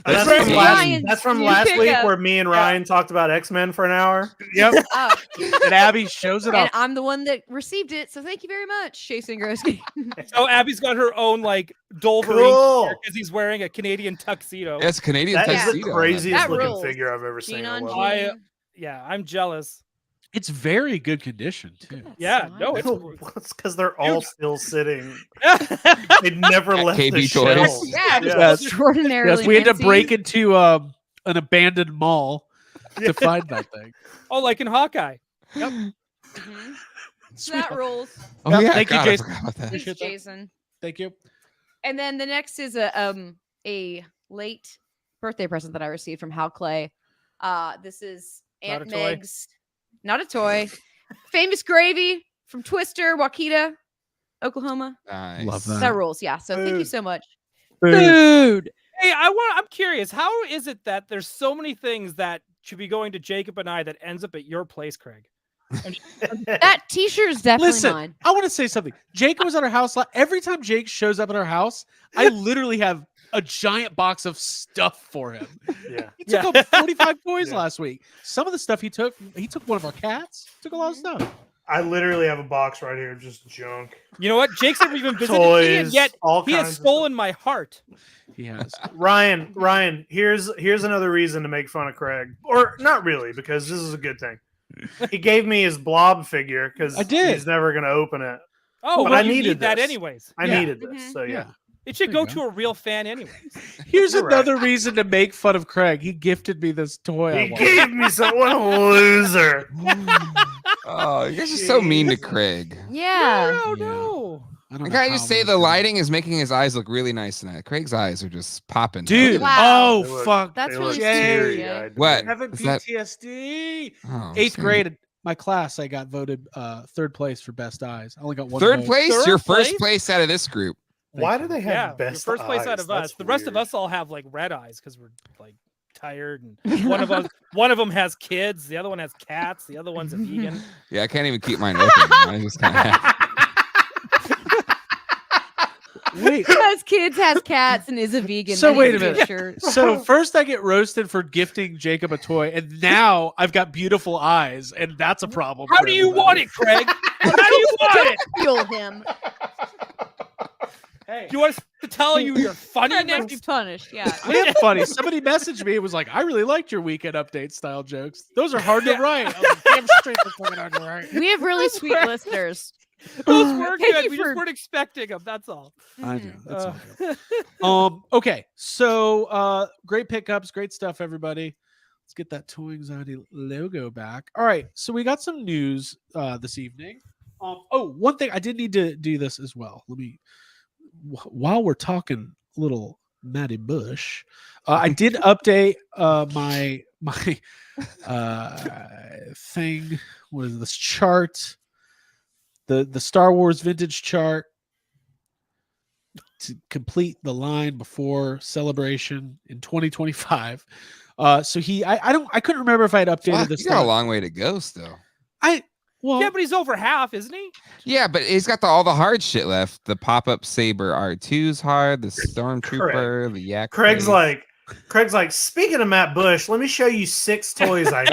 That's Frank from Ryan's last, new week pickup. where me and Ryan talked about X-Men for an hour. Yep. Oh, And Abby shows it and up. I'm the one that received it, so thank you very much, Jason Grosky. So Abby's got her own like Dolverine Cool. because he's wearing a Canadian tuxedo. That's Canadian That is tuxedo. the on that. craziest That looking rules. figure I've ever seen. Gene in a on while. I- Gene. Yeah, I'm jealous. It's very good condition too. Yeah, Nice. no, It's because they're all Dude. still sitting. it's They never At left KB the Toys. shelves. Yeah, Yes. extraordinarily. Yes, we had to minty. break into an abandoned mall to find that thing. oh, like in Hawkeye. Mhm. So that rules. Oh, Yep, yeah. thank you, God, I Jason. forgot about that. Thanks, Appreciate that. Jason. Thank you. And then the next is a late birthday present that I received from Hal Clay. This is Not Aunt a toy. Meg's, not a toy, famous gravy from Twister, Waukeeta, Oklahoma. Nice. Love that. That rules, yeah. So thank you Food. so much. Food. Hey, I'm curious. How is it that there's so many things that should be going to Jacob and I that ends up at your place, Craig? That T-shirt is definitely Listen, mine. I want to say something. Jake was at our house. Every time Jake shows up at our house, I literally have a giant box of stuff for him. Yeah. He took Yeah. up 45 toys Yeah. last week. Some of the stuff he took one of our cats. Took a lot of stuff. I literally have a box right here, just junk. You know what? Jake's never even visited me, and Toys, yet all he kinds has of stolen my heart. He has. Ryan, here's another reason to make fun of Craig, or not really, because this is a good thing. He gave me his blob figure because I did. he's never gonna open it. Oh, But well, I you needed need that this. anyways. I Yeah. needed this, so yeah. It should There go you to a real fan anyways. Here's You're right. another reason to make fun of Craig. He gifted me this toy. I He wanted. gave me some. What a loser! Oh, you guys are so mean to Craig. Yeah. No, Yeah. no. I don't I know gotta how just I'm say gonna the do it. lighting is making his eyes look really nice tonight. Craig's eyes are just popping. Dude. Wow. Oh They look- fuck. That's they really look sweet. teary-eyed to What? me. Having Is that- PTSD. Oh, 8th same. grade, my class, I got voted 3rd place for best eyes. I only got one. Third vote. place? Third Your first place? place out of this group. Why do they have Yeah, best the first place out eyes? of us. That's The rest of weird. us all have like red eyes because we're like tired, and one of them has kids, the other one has cats, the other one's a vegan. Yeah, I can't even keep mine open. I just kind of. Wait. Has kids, has cats, and is a vegan. So That wait is a good minute. shirt. So first I get roasted for gifting Jacob a toy, and now I've got beautiful eyes, and that's a problem. How for do you everybody. want it, Craig? How do you want it? Fuel him. Hey, Do you want us to tell you you're funny? Craig needs to next? be punished. Yeah. I am funny. Somebody messaged me. It was like, I really liked your weekend update style jokes. Those are hard to write. I was like, damn straight they're fucking hard to write. We have really sweet right. listeners. Those were Thank good. you We for- just weren't expecting them. That's all. I do. Mhm. That's Uh, all good. Okay. So great pickups, great stuff, everybody. Let's get that Toy Anxiety logo back. All right. So we got some news this evening. One thing I did need to do this as well. Let me while we're talking little Matty Bush, I did update my thing. What is this chart? The Star Wars vintage chart to complete the line before Celebration in 2025. So I couldn't remember if I had updated Fuck, this. you got a thing. long way to go still. Well, yeah, but he's over half, isn't he? Yeah, but he's got all the hard shit left. The pop-up saber R2's hard. The Stormtrooper, the Yak. Craig's face. like, speaking of Matt Bush, let me show you 6 toys I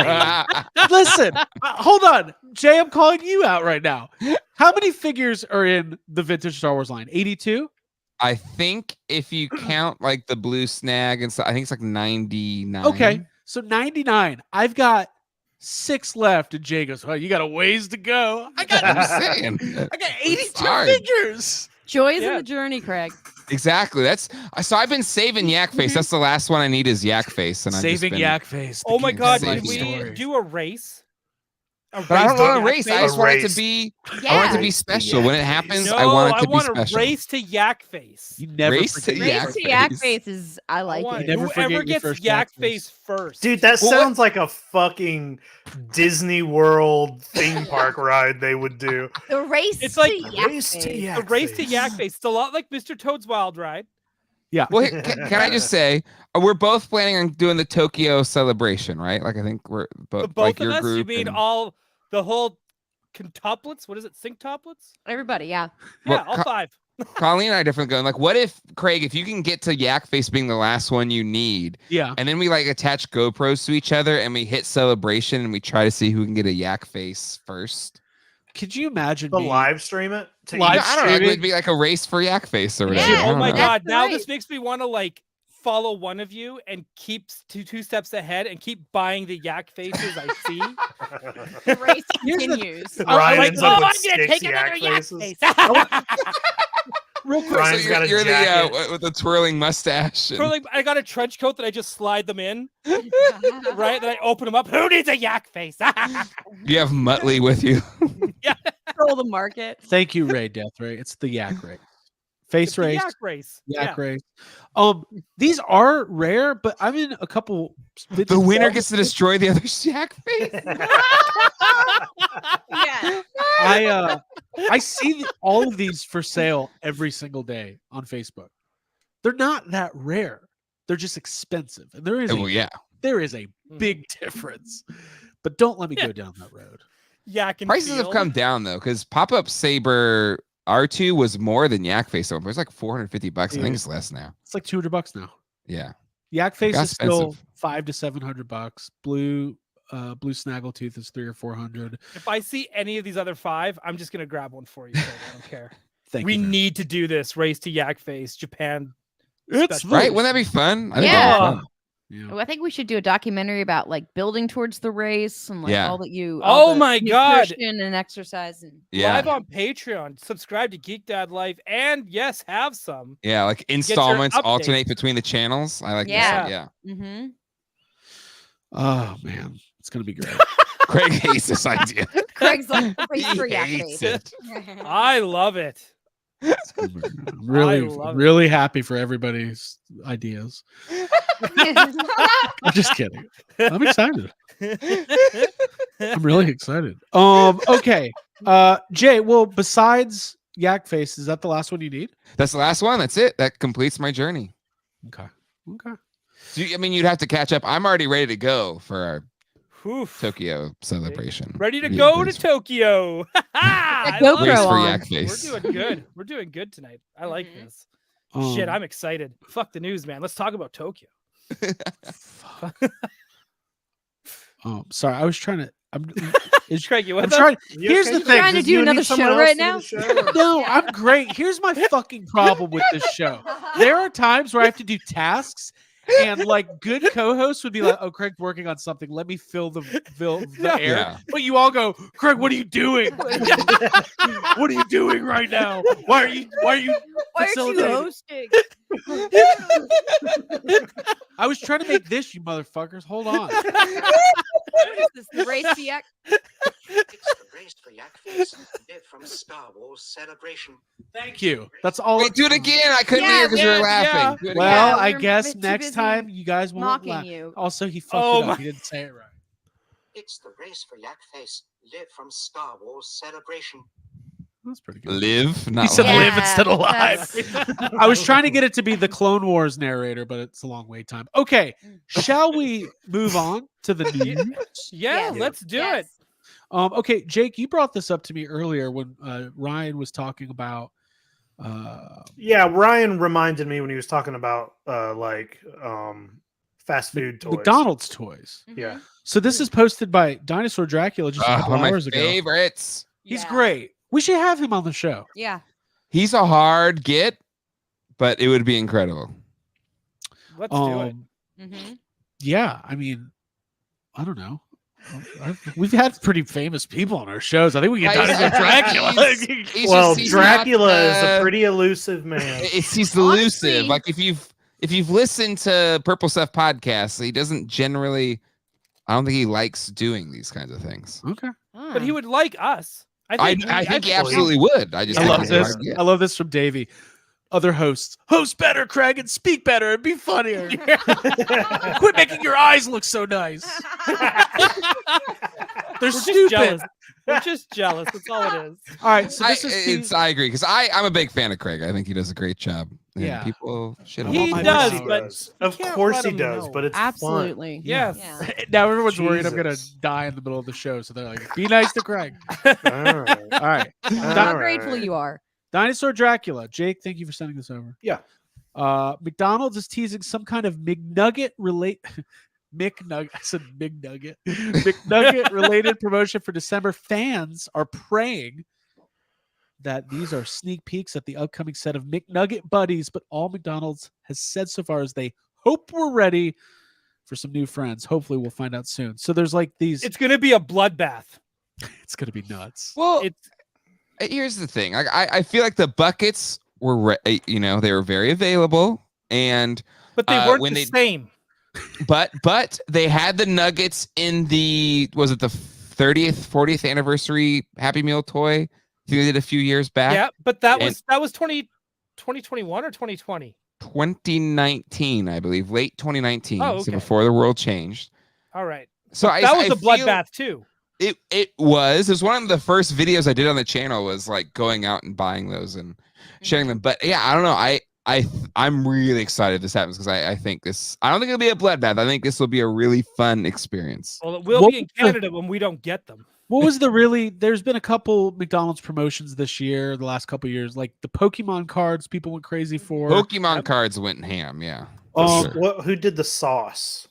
need. listen, hold on, Jay. I'm calling you out right now. How many figures are in the vintage Star Wars line? 82. I think if you count like the blue snag and stuff, I think it's like 99. Okay, so 99. I've got 6 left, and Jay goes, "Well, you got a ways to go." I'm saying. I got 82 hard. figures. Joys in Yeah. the journey, Craig. Exactly. So I've been saving Yak Face. That's the last one I need is Yak Face, and Saving Yak Face. the Oh my king of God! Saving Did we story. do a race? But I don't to want to Yak race. I Face? just want it to race. be. Yeah. I want it to be Race to special. Yak When it Face. happens, No, I want it to be want special. a race to Yak Face. You never Race to forget. Yak Race to Yak Face. Face is I like want it. Never whoever forget your gets first Yak Yak Face. Face first. Dude, that Well, sounds like a fucking Disney World theme park ride they would do. The race It's like to Yak Race to Face. Yak the race to Face. Yak Face. It's a lot like Mr. Toad's Wild Ride. Yeah. Well, can I just say we're both planning on doing the Tokyo celebration, right? Like I think we're The both both like of your us. You group. mean and- the whole quintuplets? What is it? Synctuplets? Everybody, yeah. Yeah, Well, all 5. Colleen and I are definitely going. Like, what if Craig, if you can get to Yak Face being the last one you need, Yeah. and then we like attach GoPros to each other and we hit celebration and we try to see who can get a Yak Face first. Could you imagine The me- live stream it. To Live each- I don't know. It streaming? would be like a race for Yak Face or whatever. Yeah. I Oh don't my know. God! That's Now right. this makes me want to like follow one of you and keep two steps ahead and keep buying the Yak Faces I see. The race Here's the- continues. Ryan like, ends up oh, with I'm gonna 6 take Yak another Yak Faces. Face. Real quick. Ryan's So got a you're jacket. the with the twirling mustache. and- Or like I got a trench coat that I just slide them in, right? Then I open them up. Who needs a Yak Face? You have Muttley with you. Control the market. Thank you, Ray Death Ray. It's the Yak Race. Face It's the race. Yak Race. Yak Yeah. race. These are rare, but I'm in a couple. The winner gets to destroy the other Yak Face. Yeah. I see all of these for sale every single day on Facebook. They're not that rare. They're just expensive, and there is Well, yeah. there is a big difference. But don't let me go down that road. Yak and Prices have Field. come down though, because Pop-Up Saber R2 was more than Yak Face. So it was like $450. I think it's less now. It's like $200 now. Yeah. Yak face got is still expensive. $500 to $700. Blue Snaggletooth is $300 or $400. If I see any of these other 5, I'm just gonna grab one for you. Craig. I don't care. Thank We you. need to do this race to Yak Face, Japan. It's special. Right? Wouldn't that be fun? I think Yeah. that'd be fun. Yeah. Oh, I think we should do a documentary about like building towards the race and like Yeah. all that you. Oh all the my God. nutrition and exercise and Yeah. Live on Patreon. Subscribe to Geek Dad Life, and yes, have some. Yeah, like your installments update. alternate between the channels. I like Yeah. this. Yeah. mm-hmm. Oh man, it's gonna be great. Craig hates this idea. Craig's like race He for Yak hates Face. it. I love it. I'm really, love it. really happy for everybody's ideas. I'm just kidding. I'm excited. I'm really excited. Okay. Jay, well, besides Yak Face, is that the last one you need? That's the last one. That's it. That completes my journey. Okay. Okay. I mean, you'd have to catch up. I'm already ready to go for our Oof. Tokyo celebration. Ready to Yeah, go to race- Tokyo. I GoPro love Race it. for on. Yak We're Face. doing good. We're doing good tonight. I like Mhm. this. Shit, Um, I'm excited. Fuck the news, man. Let's talk about Tokyo. sorry, I was trying to. Is Craig, you I'm with us? trying. You Here's okay? the thing. Trying to Does do you need another someone show else right to do now? the show, or- No, I'm great. Here's my fucking problem with this show. There are times where I have to do tasks, and like good co-hosts would be like, "Oh, Craig's working on something. Let me fill the air." Yeah. But you all go, "Craig, what are you doing? What are you doing right now? Why are you Why aren't you facilitating?" hosting? I was trying to make this, you motherfuckers. Hold on. What is this? The race to Yak? It's the race for Yak Face, live from Star Wars Celebration. Thank you. That's all. Wait, do it again. I couldn't Yeah, hear because you were yeah, laughing. yeah. Do it Well, Yeah, I we're guess too next busy time you guys won't mocking laugh. you. Also, he fucked Oh it up. my- He didn't say it right. It's the race for Yak Face, live from Star Wars Celebration. That's pretty good. Live, not He said live. live instead of live. that's- I was trying to get it to be the Clone Wars narrator, but it's a long wait time. Okay, shall we move on to the news? Yeah, Yes. let's do Yes. it. Okay, Jake, you brought this up to me earlier when Ryan was talking about. Yeah, Ryan reminded me when he was talking about fast food toys. McDonald's toys. Yeah. Mhm. So this is posted by Dinosaur Dracula just a couple One of my hours ago. favorites. He's Yeah. great. We should have him on the show. Yeah. He's a hard get, but it would be incredible. Let's do it. Mm-hmm. Yeah, I mean, I don't know. We've had pretty famous people on our shows. I think we can He's- talk about Dracula. he's Well, he's Dracula not, is a pretty elusive man. He's Honestly- elusive. Like if you've listened to Purple Stuff podcasts, he doesn't generally. I don't think he likes doing these kinds of things. Okay. But he would like us. I think he absolutely would. I just I think love he's this. hard to get. I love this from Davey. Other hosts, host better, Craig, and speak better and be funnier. Quit making your eyes look so nice. They're We're just stupid. jealous. We're just jealous. That's all it is. All right, so this is I agree because I'm a big fan of Craig. I think he does a great job. And Yeah. people shit on He him. does, He but does. you Of can't course let he him does, know. but it's fun. Absolutely. Yes. Yeah. now everyone's worried I'm gonna Jesus. die in the middle of the show, so they're like, "Be nice to Craig." All right. All right, How All grateful right. you are. Dinosaur Dracula. Jake, thank you for sending this over. Yeah. McDonald's is teasing some kind of McNugget McNugget. I said McNugget. McNugget related promotion for December. Fans are praying that these are sneak peeks at the upcoming set of McNugget buddies, but all McDonald's has said so far is they hope we're ready for some new friends. Hopefully we'll find out soon. So there's like these, It's going to be a bloodbath. it's going to be nuts. Well, It's here's the thing. I feel like the buckets were they were very available, and but they weren't when the they- same. but they had the nuggets in the 30th 40th anniversary Happy Meal toy. I think they did a few years back. Yeah, but that And- was 2021 or 2020. 2019, I believe, late 2019. Oh, So okay. before the world changed. All right. So That was I a feel- bloodbath too. It was. It was one of the first videos I did on the channel was like going out and buying those and sharing them. But yeah, I don't know. I'm really excited this happens because I think this. I don't think it'll be a bloodbath. I think this will be a really fun experience. Well, it will What be in was the- Canada when we don't get them. What was the really? There's been a couple McDonald's promotions this year, the last couple years, like the Pokemon cards. People went crazy for. Pokemon cards went ham. Yeah. for Um, sure. Who did the sauce?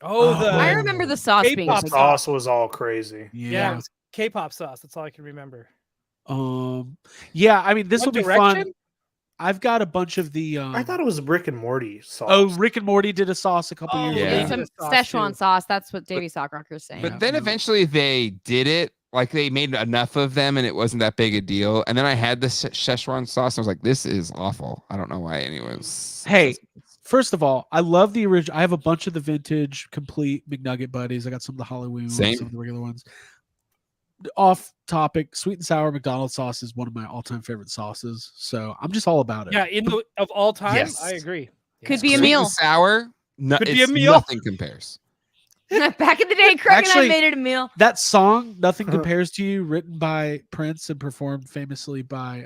Oh, Oh, the I remember the sauce being K-pop The so sauce. sauce was all crazy. yeah, it was K-pop sauce. That's all I can remember. Yeah. I mean, this One will be fun. Direction? I've got a bunch of the. I thought it was Rick and Morty sauce. Oh, Rick and Morty did a sauce a couple Oh, years Yeah. ago. Some Sauce, Szechuan too. sauce. That's what Davey Sockrocker's saying. But Yeah. then eventually they did it. Like they made enough of them and it wasn't that big a deal. And then I had the Szechuan sauce. And I was like, this is awful. I don't know why anyone's. Hey, first of all, I love the original. I have a bunch of the vintage complete McNugget buddies. I got some of the Halloween ones, Same. some of the regular ones. Off topic, sweet and sour McDonald's sauce is one of my all-time favorite sauces. So I'm just all about it. Yeah, of all time, Yes. I agree. Could Yeah. be a Sweet meal. and sour. No, Could be a it's meal. Nothing compares. Back in the day, Craig Actually- and I made it a meal. That song, Nothing Compares to You, written by Prince and performed famously by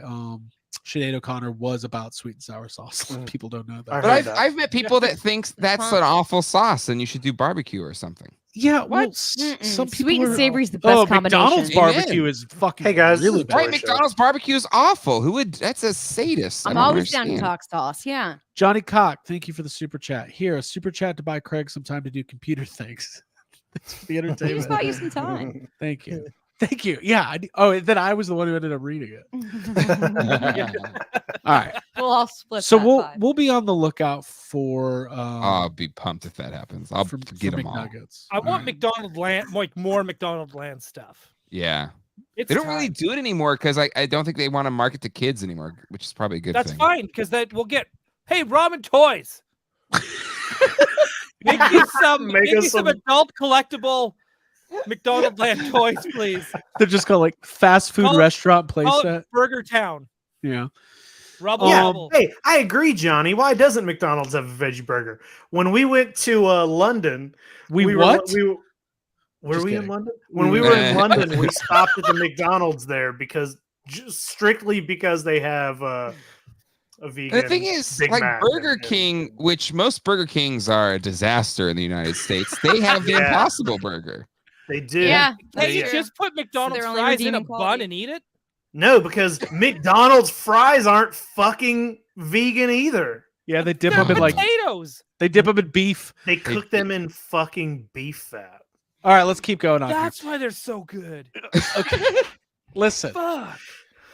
Sinead O'Connor, was about sweet and sour sauce. Mm. People don't know I that. But heard I've, that. I've met people that thinks that's Huh. an awful sauce and you should do barbecue or something. Yeah, well, What? some people Sweet and are- savory is the best Oh, combination. McDonald's Amen. barbecue is fucking Hey, guys, really this is bad. Right, Delicious. McDonald's barbecue is awful. Who would? That's a sadist. I I'm don't always down to understand. talk sauce. Yeah. Johnny Cock, thank you for the super chat. Here, a super chat to buy Craig some time to do computer things. Thanks for the We just entertainment. bought you some time. Thank you. Thank you. Yeah. Then I was the one who ended up reading it. All right. We'll all split. So that we'll five. we'll be on the lookout for I'll be pumped if that happens. I'll for get them all. McNuggets. I want Alright. McDonald Land, like more McDonald Land stuff. Yeah, It's they don't really time. do it anymore because I don't think they want to market to kids anymore, which is probably a good That's thing. fine because that we'll get. Hey, ramen toys. Make me some. Make Make me us some some- adult collectible McDonald Land toys, please. They're just called like fast food Call it- restaurant Call playset. it Burger Town. Yeah. Rubble Yeah, rubble. hey, I agree, Johnny. Why doesn't McDonald's have a veggie burger? When we went to London, We were what? were Just we kidding. in London? When We we were- were in London, we stopped at the McDonald's there because just strictly because they have a vegan. The thing is, Big like Mac Burger and- King, which most Burger Kings are a disaster in the United States, they have the Yeah. Impossible Burger. They do. Yeah. that's Hey, you true. just put McDonald's their only fries in a redeeming bun quality. and eat it. No, because McDonald's fries aren't fucking vegan either. Yeah, they dip They're them in like potatoes. they dip them in beef. They cook them in fucking beef fat. All right, let's keep going on. here. That's why they're so good. Listen, Fuck.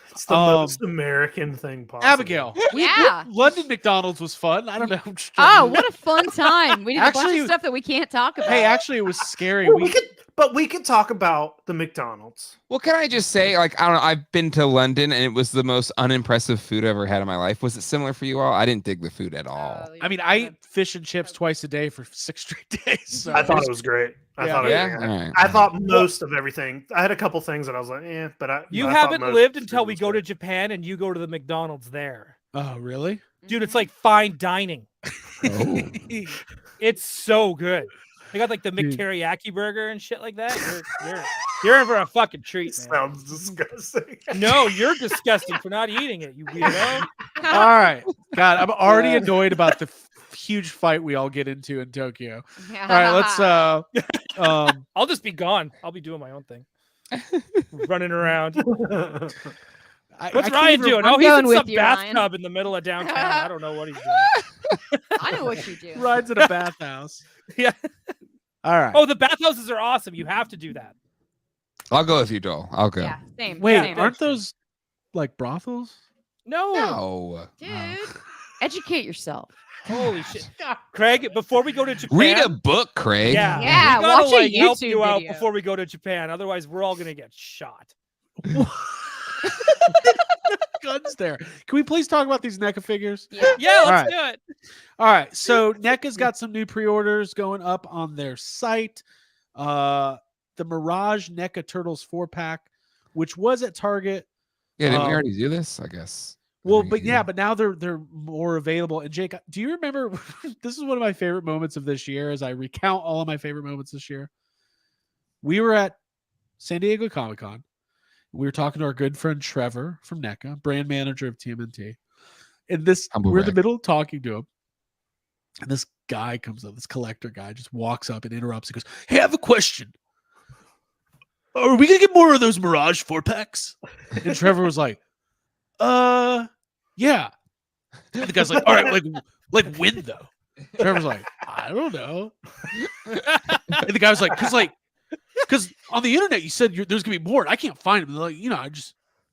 It's the Um, most American thing possible. Abigail. Yeah. London McDonald's was fun. I don't know. I'm just Oh, joking. what a fun time. We did a bunch Actually- of stuff that we can't talk about. Hey, actually, it was scary. Well, we could But we could talk about the McDonald's. Well, can I just say, like, I don't know, I've been to London and it was the most unimpressive food I've ever had in my life. Was it similar for you all? I didn't dig the food at all. I mean, I eat fish and chips twice a day for 6 straight days. So I thought it was great. I thought Yeah? All right. I thought most of everything. I had a couple things that I was like, but You I thought haven't most lived of until it we was go to great. Japan and you go to the McDonald's there. Oh, really? Dude, it's like fine dining. Oh. It's so good. They got like the Dude. McTeriyaki burger and shit like that. You're in for a fucking treat, man. Sounds disgusting. No, you're disgusting for not eating it, you weirdo. All right. God, I'm already annoyed about the huge fight we all get into in Tokyo. All right, let's I'll just be gone. I'll be doing my own thing. Running around. What's Ryan doing? I'm Oh, he's going in with some you, Ryan. bathtub in the middle of downtown. I don't know what he's doing. I know what you do. rides in a bathhouse. Yeah. All right. Oh, the bathhouses are awesome. You have to do that. I'll go with you, Joel. I'll go. Yeah, same. Wait, same. aren't those like brothels? No. No. Dude, educate yourself. Holy shit. Craig, before we go to Japan. Read a book, Craig. Yeah. Yeah, we gotta, watch a like, help YouTube you out video. before we go to Japan. Otherwise, we're all going to get shot. Guns there. Can we please talk about these NECA figures? Yeah. Yeah, let's right. do it. All right. So NECA's got some new pre-orders going up on their site. The Mirage NECA Turtles 4-pack, which was at Target. Yeah, didn't we already do this? I guess. Well, but yeah, but now they're more available. And Jake, do you remember? This is one of my favorite moments of this year as I recount all of my favorite moments this year. We were at San Diego Comic-Con. We were talking to our good friend Trevor from NECA, brand manager of TMNT. And we're in the middle of talking to him. And this guy comes up, this collector guy just walks up and interrupts. He goes, "Hey, I have a question. Are we going to get more of those Mirage 4-packs?" And Trevor was like, yeah. And the guy's like, "All right, like when though?" Trevor's like, "I don't know." And the guy was like, because on the internet you said there's gonna be more. And I can't find them. They're like,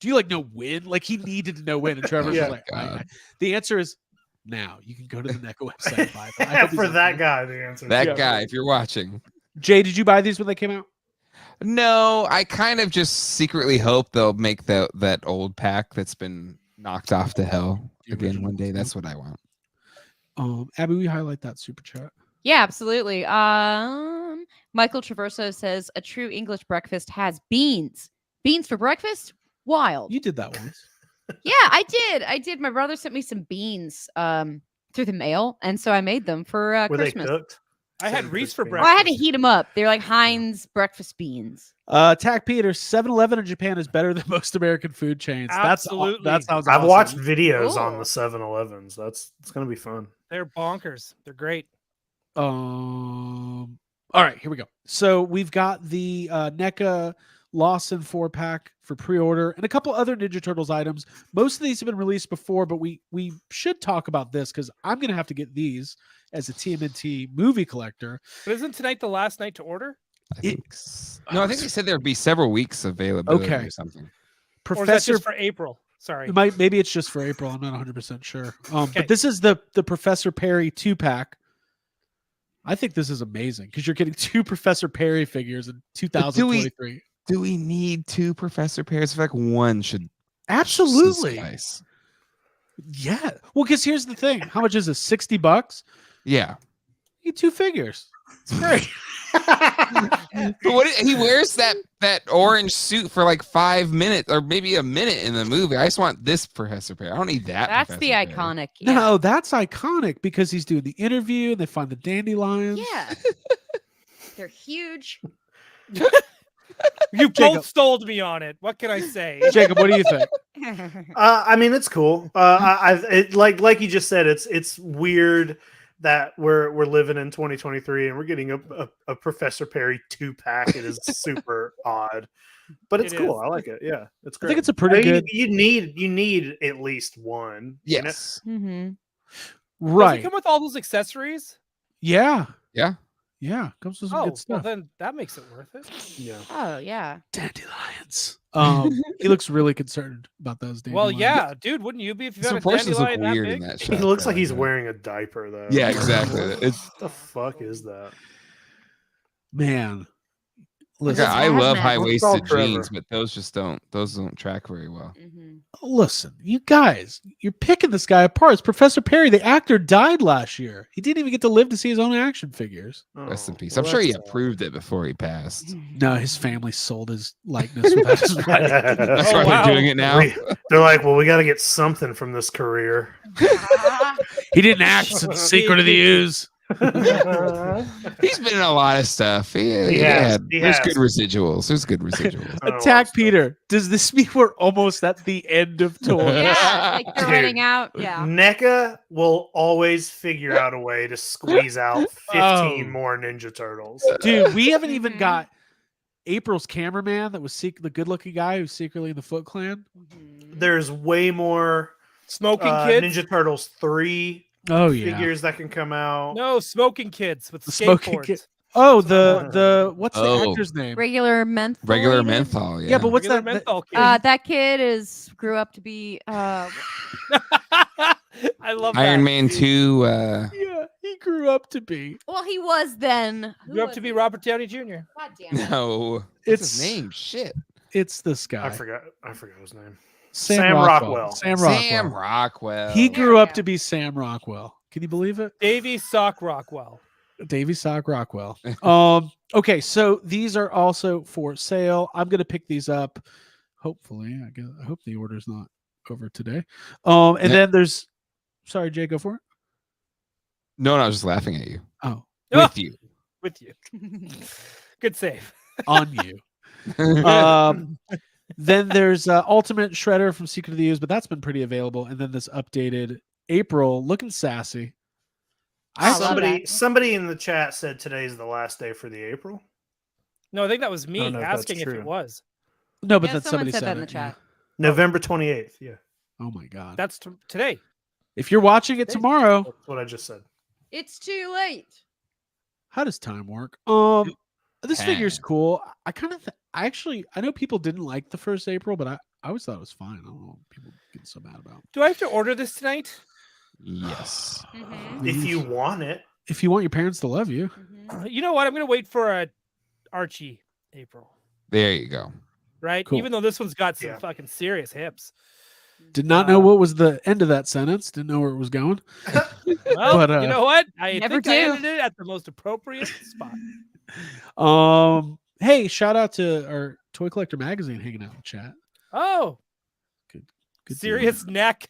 do you like know when? Like he needed to know when. And Trevor's Yeah. like, the answer is now. You can go to the NECA website and buy them. I Yeah, hope he's for okay. that guy, the answer. That guy, if you're watching. Jay, did you buy these when they came out? No, I kind of just secretly hope they'll make that old pack that's been knocked off to hell again one day. That's what I want. Abby, will you highlight that super chat? Yeah, absolutely. Michael Traverso says a true English breakfast has beans. Beans for breakfast? Wild. You did that once. Yeah, I did. My brother sent me some beans through the mail, and so I made them for Were Christmas. they cooked? I had Reese for Oh, breakfast. I had to heat them up. They're like Heinz breakfast beans. Tack Peter, 7-Eleven in Japan is better than most American food chains. Absolutely. That sounds I've awesome. watched videos on Cool. the 7-Elevens. It's gonna be fun. They're bonkers. They're great. All right, here we go. So we've got the NECA Lawson 4-pack for pre-order and a couple other Ninja Turtles items. Most of these have been released before, but we should talk about this because I'm going to have to get these as a TMNT movie collector. But isn't tonight the last night to order? I think no, I think they said there'd be several weeks availability Okay. or something. Or is that Professor, just for April? Sorry. maybe it's just for April. I'm not 100% sure. Okay. But this is the Professor Perry 2-pack. I think this is amazing because you're getting 2 Professor Perry figures in 2023. Do we need 2 Professor pairs? I feel like one should Absolutely. suffice. Yeah. Well, because here's the thing. How much is this? $60? Yeah. You get 2 figures. It's great. But he wears that orange suit for like 5 minutes or maybe a minute in the movie. I just want this Professor Perry. I don't need that. That's Professor the Perry. iconic. Yeah. No, that's iconic because he's doing the interview and they find the dandelions. Yeah. They're huge. You Jacob. both stole me on it. What can I say? Jacob, what do you think? I mean, it's cool. Like you just said, it's weird that we're living in 2023 and we're getting a Professor Perry 2-pack. It is super odd, but it's It cool. is. I like it. Yeah, it's I great. think it's a pretty good. You need at least one. you know? Yes. Mm-hmm. Does Right. it come with all those accessories? Yeah. Yeah. Yeah. Comes with some Oh, good well stuff. then that makes it worth it. Yeah. Oh yeah. Dandelions. He looks really concerned about those dandelions. Well, yeah, dude, wouldn't you be if you Some had a portions look dandelion that weird big? in that He shot. looks like though, he's yeah. wearing a diaper though. Yeah, exactly. It's What the fuck is that? Man. Listen, I love Hazmat. high-waisted Let's call jeans, Trevor. but those don't track very well. Mhm. listen, you guys, you're picking this guy apart. It's Professor Perry. The actor died last year. He didn't even get to live to see his own action figures. Rest in Oh, peace. well, I'm sure he that's sad. approved it before he passed. No, his family sold his likeness without his writing. That's Oh, why wow. they're doing it now. They're like, well, we got to get something from this career. He didn't act since Secret of the Ooze. He's been in a lot of stuff. He Yeah, has. He there's has. good residuals. There's good residuals. Oh, Attack I'm Peter. Does this mean we're almost at the end of tour? Yeah, like they're Dude. running out. Yeah. NECA will always figure out a way to squeeze out 15 Oh. more Ninja Turtles. Dude, we haven't even Mhm. got April's cameraman that was the good-looking guy who's secretly in the Foot Clan. Mhm. There's way more Smoking Kids. Ninja Turtles 3 Oh yeah. figures that can come out. No, Smoking Kids with The Smoking skateboards. Kid. Oh, the what's the Oh. actor's name? Regular menthol. Regular menthol. Yeah, Yeah, but what's Regular that? menthol kid. That kid grew up to be I love Iron that. Man 2. Yeah, he grew up to be. well, he was then. Who Grew up was to be he? Robert Downey Jr. God damn it. No, what's It's- his name? Shit. It's this guy. I forgot his name. Sam Sam Rockwell. Rockwell. Sam Rockwell. Sam Rockwell. He There grew we up go. to be Sam Rockwell. Can you believe it? Davy Sock Rockwell. Davy Sock Rockwell. Okay, so these are also for sale. I'm gonna pick these up. Hopefully, I hope the order's not over today. And Yeah. then there's sorry, Jay, go for it. No, I was just laughing at you. Oh, With you. With you. Good save. on you. Then there's Ultimate Shredder from Secret of the Ooze, but that's been pretty available. And then this updated April looking sassy. I love that. Somebody in the chat said today's the last day for the April. No, I think that was me don't know if that's asking if true. it was. No, but Yeah, then someone somebody said said that in it, the yeah. chat. November 28th. Yeah, Oh my god. That's today. If you're watching it tomorrow, that's what I just said. It's too late. how does time work? This figure's Time. cool. I kind of I know people didn't like the first April, but I always thought it was fine. I don't know what people get so mad about. Do I have to order this tonight? Yes. Mhm, If you want it, If you want your parents to love you. mhm. You know what? I'm going to wait for a Archie April. There you go. Right? Cool. Even though this one's got some Yeah. fucking serious hips. Did not know what was the end of that sentence. Didn't know where it was going. Well, But, you know what? I Never think I do. ended it at the most appropriate spot. Hey, shout out to our Toy Collector Magazine hanging out in the chat. Oh, Good deal. serious neck.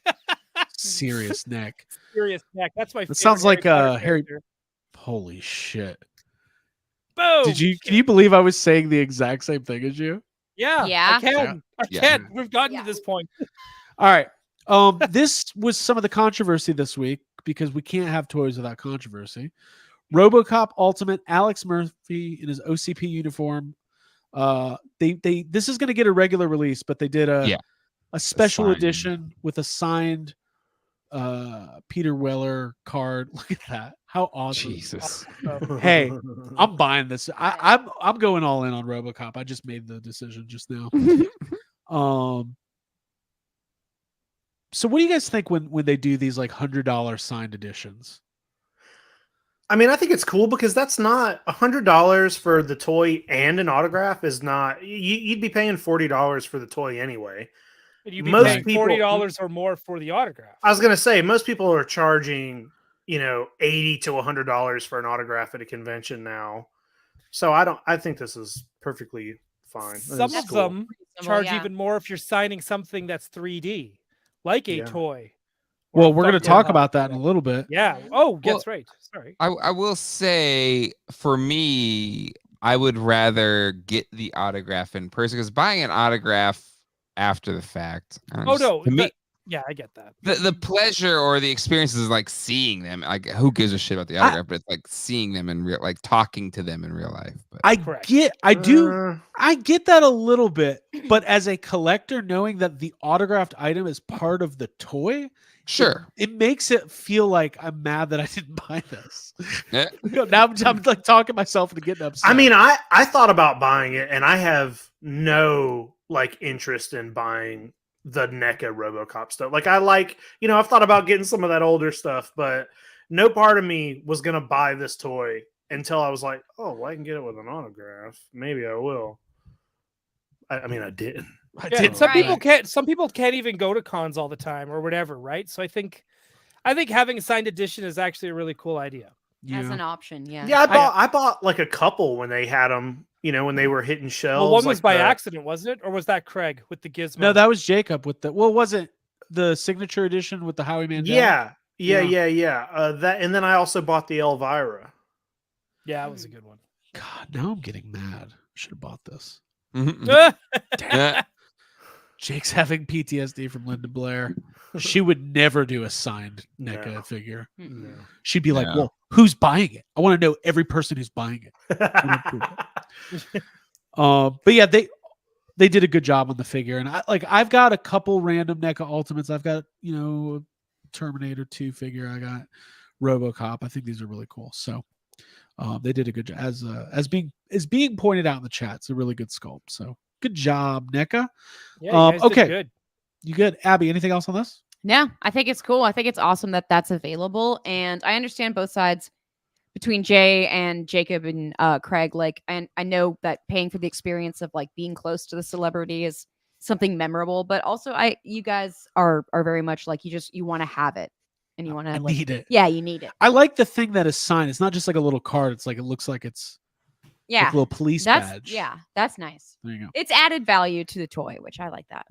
Serious neck. Serious neck. That's my That favorite sounds like, Potter Harry- character. Holy shit. Boom. Can you believe I was saying the exact same thing as you? Yeah. Yeah. I can. I Yeah. can. We've gotten Yeah. to this point. All right. This was some of the controversy this week because we can't have toys without controversy. RoboCop Ultimate, Alex Murphy in his OCP uniform. This is going to get a regular release, but they did a special signed. edition with a signed Peter Weller card. Look at that. How awesome. Jesus. Hey, I'm buying this. I'm going all in on RoboCop. I just made the decision just now. So what do you guys think when they do these like $100 signed editions? I mean, I think it's cool because that's not $100 for the toy and an autograph is not. You'd be paying $40 for the toy anyway. And you'd be Most paying people- $40 or more for the autograph. I was gonna say most people are charging, $80 to $100 for an autograph at a convention now. So I think this is perfectly fine. This Some is of cool. them charge yeah. even more if you're signing something that's 3D, like a Yeah. toy. or Well, a we're going to thumbnail talk about that in a model. little bit. Yeah. Oh, Well, that's right. Sorry. I will say for me, I would rather get the autograph in person because buying an autograph after the fact. Oh no. To me, Yeah, I get that. the pleasure or the experience is like seeing them. Like, who gives a shit about the autograph? But it's like seeing them in real, like talking to them in real life. But I Correct. I do Uh, I get that a little bit, but as a collector, knowing that the autographed item is part of the toy, sure. it makes it feel like I'm mad that I didn't buy this. Yeah. Now I'm like talking myself into getting upset. I mean, I thought about buying it, and I have no like interest in buying the NECA RoboCop stuff. Like I've thought about getting some of that older stuff, but no part of me was gonna buy this toy until I was like, oh, well, I can get it with an autograph. Maybe I will. I mean, I didn't. Yeah, some Right. people can't. Some people can't even go to cons all the time or whatever, right? So I think having a signed edition is actually a really cool idea. As an option. Yeah. Yeah, I bought like a couple when they had them. You know, when they were hitting shelves. Well, one was like by the- accident, wasn't it? Or was that Craig with the gizmo? No, that was Jacob with the. Well, was it the signature edition with the Howie Mandel? Yeah. Yeah. That, and then I also bought the Elvira. yeah, that was a good one. God, now I'm getting mad. Should have bought this. Mhm. Damn. Jake's having PTSD from Linda Blair. She would never do a signed NECA No. figure. Mm-mm. She'd be like, No. "Well, who's buying it? I want to know every person who's buying it." But yeah, they did a good job on the figure, and I've got a couple random NECA Ultimates. I've got a Terminator 2 figure. I got RoboCop. I think these are really cool. So they did a good job as being pointed out in the chat. It's a really good sculpt. So good job, NECA. Yeah, you guys did okay. good. You good, Abby? Anything else on this? No, I think it's cool. I think it's awesome that that's available. And I understand both sides between Jay and Jacob and Craig. Like, and I know that paying for the experience of like being close to the celebrity is something memorable, but also you guys are very much like you want to have it and you want I to need it. Yeah, you need it. I like the thing that is signed. It's not just like a little card. It's like it looks like it's Yeah. like a little police badge. Yeah, that's nice. There you go. It's added value to the toy, which I like that.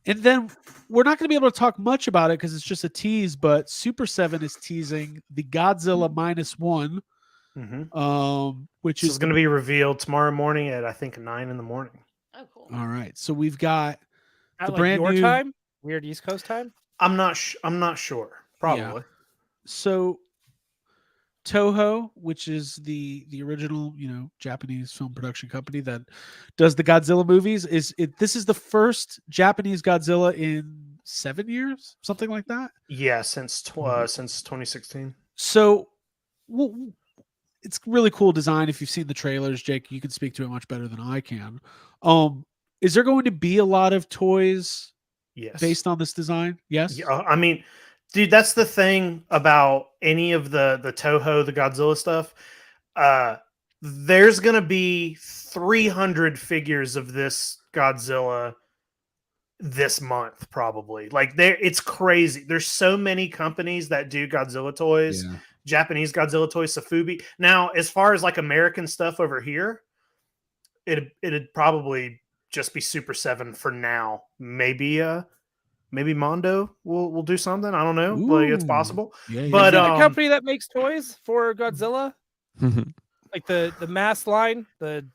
And then we're not going to be able to talk much about it because it's just a tease, but Super 7 is teasing the Godzilla -1, which This is is going to be revealed tomorrow morning at I think 9 in the morning. Oh, cool. all right. So we've got At the like brand your new time, weird East Coast time. I'm not sure. Probably. So Toho, which is the original, Japanese film production company that does the Godzilla movies, this is the first Japanese Godzilla in 7 years, something like that. Yeah, since 2016. So it's really cool design. If you've seen the trailers, Jake, you can speak to it much better than I can. Is there going to be a lot of toys Yes. based on this design? Yes. Yeah, I mean, dude, that's the thing about any of the Toho, the Godzilla stuff. There's gonna be 300 figures of this Godzilla this month, probably. Like, it's crazy. There's so many companies that do Godzilla toys. Yeah. Japanese Godzilla toys, Safubi. Now, as far as like American stuff over here, it'd probably just be Super 7 for now. Maybe Mondo will do something. I don't know. Like, it's Ooh. possible. Yeah. But, Is there a um, company that makes toys for Godzilla, like the mass line, the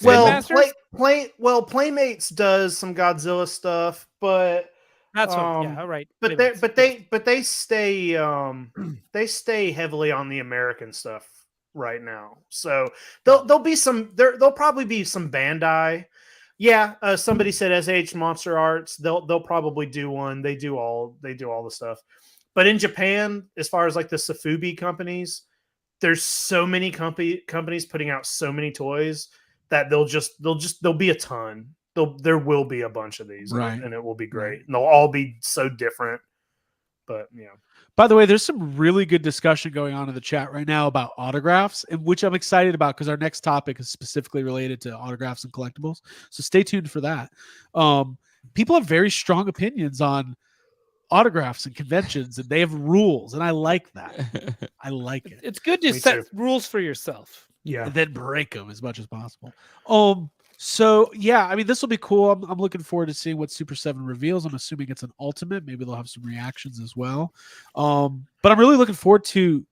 Well, Masters? Playmates does some Godzilla stuff, but That's what. Yeah, all right. but they stay heavily on the American stuff right now. So there'll probably be some Bandai. Yeah, somebody said SH Monster Arts. They'll probably do one. They do all the stuff. But in Japan, as far as like the Safubi companies, there's so many companies putting out so many toys that there'll be a ton. There will be a bunch of these, Right. and it will be great. And they'll all be so different. But yeah. By the way, there's some really good discussion going on in the chat right now about autographs, and which I'm excited about because our next topic is specifically related to autographs and collectibles. So stay tuned for that. People have very strong opinions on autographs and conventions, and they have rules, and I like that. I like it. It's good to Me set too. rules for yourself. Yeah. And then break them as much as possible. So yeah, I mean, this will be cool. I'm looking forward to seeing what Super 7 reveals. I'm assuming it's an ultimate. Maybe they'll have some reactions as well. But I'm really looking forward to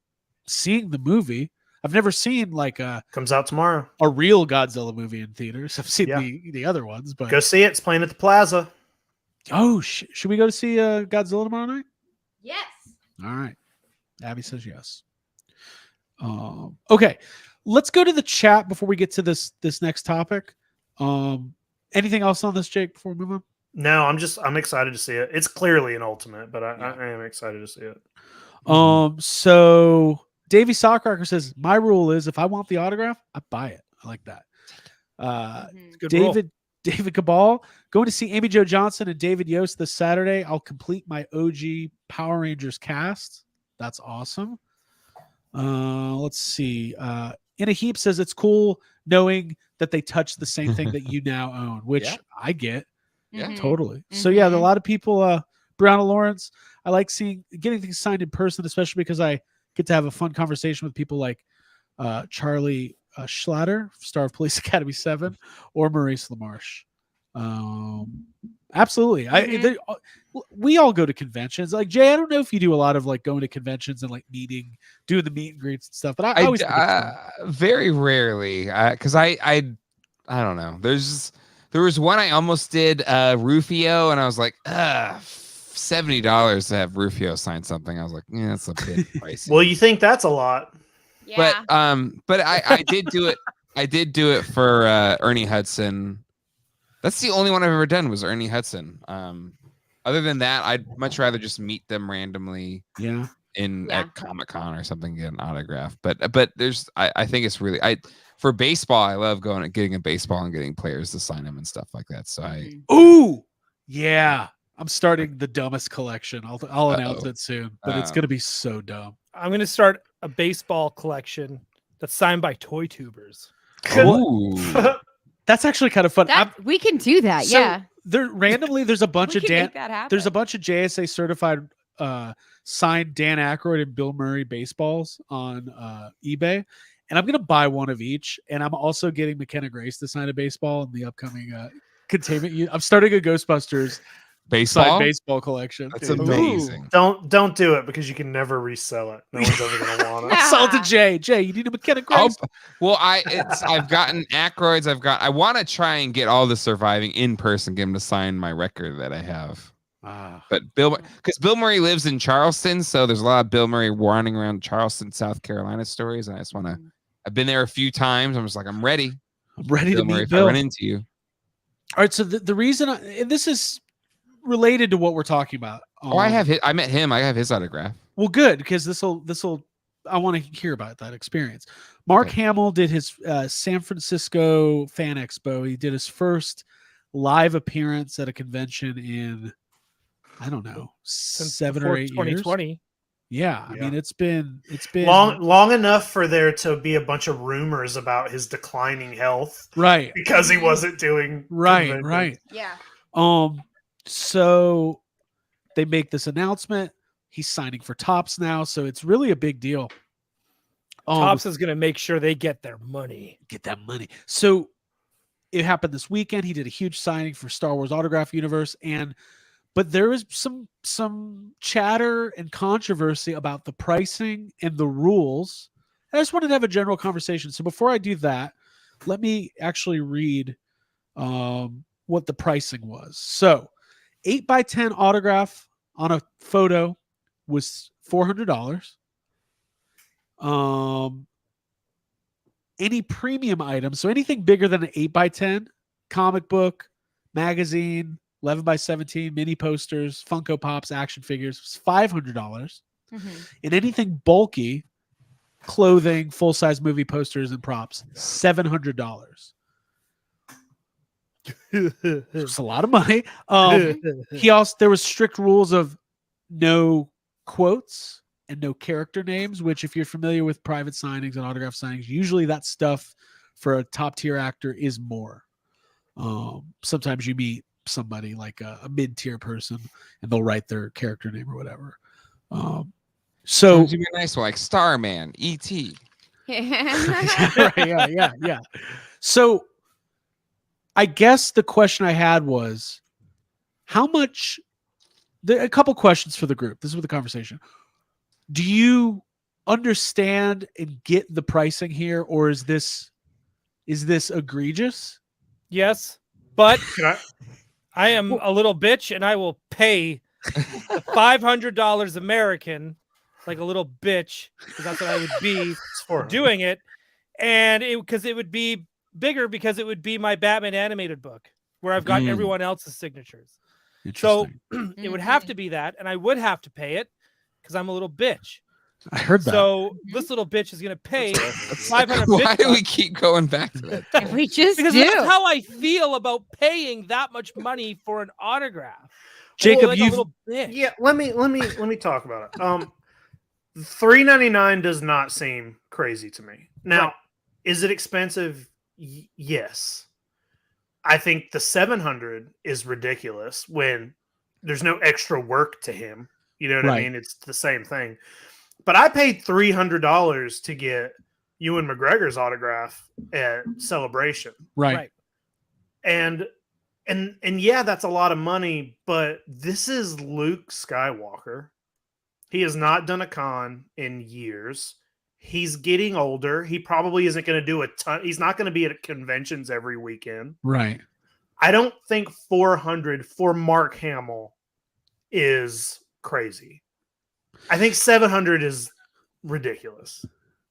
seeing the movie. I've never seen like Comes out tomorrow. a real Godzilla movie in theaters. I've seen Yeah. the other ones, but Go see it. It's playing at the Plaza. should we go to see Godzilla tomorrow night? Yes. All right. Abby says yes. Okay. Let's go to the chat before we get to this next topic. Anything else on this, Jake, before we move on? No, I'm excited to see it. It's clearly an ultimate, but I am excited to see it. So Davey Sockcracker says, my rule is if I want the autograph, I buy it. I like that. Good rule. David Cabal, going to see Amy Jo Johnson and David Yost this Saturday. I'll complete my OG Power Rangers cast. That's awesome. Let's see. In a Heap says it's cool knowing that they touch the same thing that you now own, which Yeah. I get. Yeah. Mhm. Totally. So yeah, a Mhm. lot of people, Brianna Lawrence, I like getting things signed in person, especially because I get to have a fun conversation with people like Charlie Schlatter, star of Police Academy 7, or Maurice LaMarche. Absolutely. Mhm. We all go to conventions. Like Jay, I don't know if you do a lot of like going to conventions and like doing the meet and greets and stuff, but I always think it's fun. Very rarely, because I don't know. There was one I almost did, Rufio, and I was like, $70 to have Rufio sign something. I was like, yeah, that's a bit pricey. Well, you think that's a lot? Yeah. But I did do it. I did do it for Ernie Hudson. That's the only one I've ever done was Ernie Hudson. Other than that, I'd much rather just meet them randomly Yeah. at Comic-Con or something, get an autograph. But there's I think it's really for baseball, I love getting a baseball and getting players to sign them and stuff like that. So Mhm. Ooh, yeah. I'm starting the dumbest collection. I'll announce it soon, but it's gonna be so dumb. I'm gonna start a baseball collection that's signed by toy tubers. Ooh. That's actually kind of fun. We can do that. So, Yeah. There's a bunch We of can make that happen. there's a bunch of JSA certified signed Dan Aykroyd and Bill Murray baseballs on eBay, and I'm gonna buy one of each. And I'm also getting McKenna Grace to sign a baseball in the upcoming containment. I'm starting a Ghostbusters Baseball? signed baseball collection. That's Dude. amazing. Don't do it because you can never resell it. No one's ever gonna want it. Sell it to Jay. Jay, you need a McKenna Grace. Well, I've gotten Aykroyd's. I want to try and get all the surviving in person, get him to sign my record that I have. But because Bill Murray lives in Charleston, so there's a lot of Bill Murray running around Charleston, South Carolina stories, and I just want to. I've been there a few times. I'm just like, I'm ready. I'm ready Bill to Murray, meet if Bill. I run into you. All right. So the reason and this is related to what we're talking about. I met him. I have his autograph. Well, good, because this'll I want to hear about that experience. Mark Hamill did his San Francisco Fan Expo. He did his first live appearance at a convention in, I don't know, Since 7 before or 8 years. 2020. Yeah, I mean it's been long enough for there to be a bunch of rumors about his declining health, right, because he wasn't doing right. Yeah. So they make this announcement. He's signing for Topps now, so it's really a big deal. Topps is going to make sure they get their money. Get that money. So it happened this weekend. He did a huge signing for Star Wars Autograph Universe, but there was some chatter and controversy about the pricing and the rules. I just wanted to have a general conversation. So before I do that, let me actually read what the pricing was. So 8x10 autograph on a photo was $400. Any premium item, so anything bigger than an 8x10, comic book, magazine, 11x17, mini posters, Funko Pops, action figures, was $500. And anything bulky, clothing, full-size movie posters and props, $700. It's a lot of money. There was strict rules of no quotes and no character names, which if you're familiar with private signings and autograph signings, usually that stuff for a top tier actor is more. Sometimes you meet somebody like a mid-tier person and they'll write their character name or whatever. So you be nice, like Starman, E.T. right, yeah. So I guess the question I had was, how much? A couple questions for the group. This is what the conversation. Do you understand and get the pricing here, or is this egregious? Yes, but I am a little bitch, and I will pay the $500 American like a little bitch, because that's what I would be for doing it, and because it would be bigger, because it would be my Batman animated book where I've got everyone else's signatures. So it would have to be that, and I would have to pay it because I'm a little bitch. I heard that. So this little bitch is going to pay $500. Why do we keep going back to that? We just because do. that's how I feel about paying that much money for an autograph. Jacob, like you a little bitch. Yeah, let me talk about it. $3.99 does not seem crazy to me. Now, Right. is it expensive? Yes. I think the 700 is ridiculous when there's no extra work to him. You know what I Right. mean? It's the same thing. But I paid $300 to get Ewan McGregor's autograph at Celebration. Right. And yeah, that's a lot of money, but this is Luke Skywalker. He has not done a con in years. He's getting older. He probably isn't going to do a ton. He's not going to be at conventions every weekend. Right. I don't think 400 for Mark Hamill is crazy. I think 700 is ridiculous.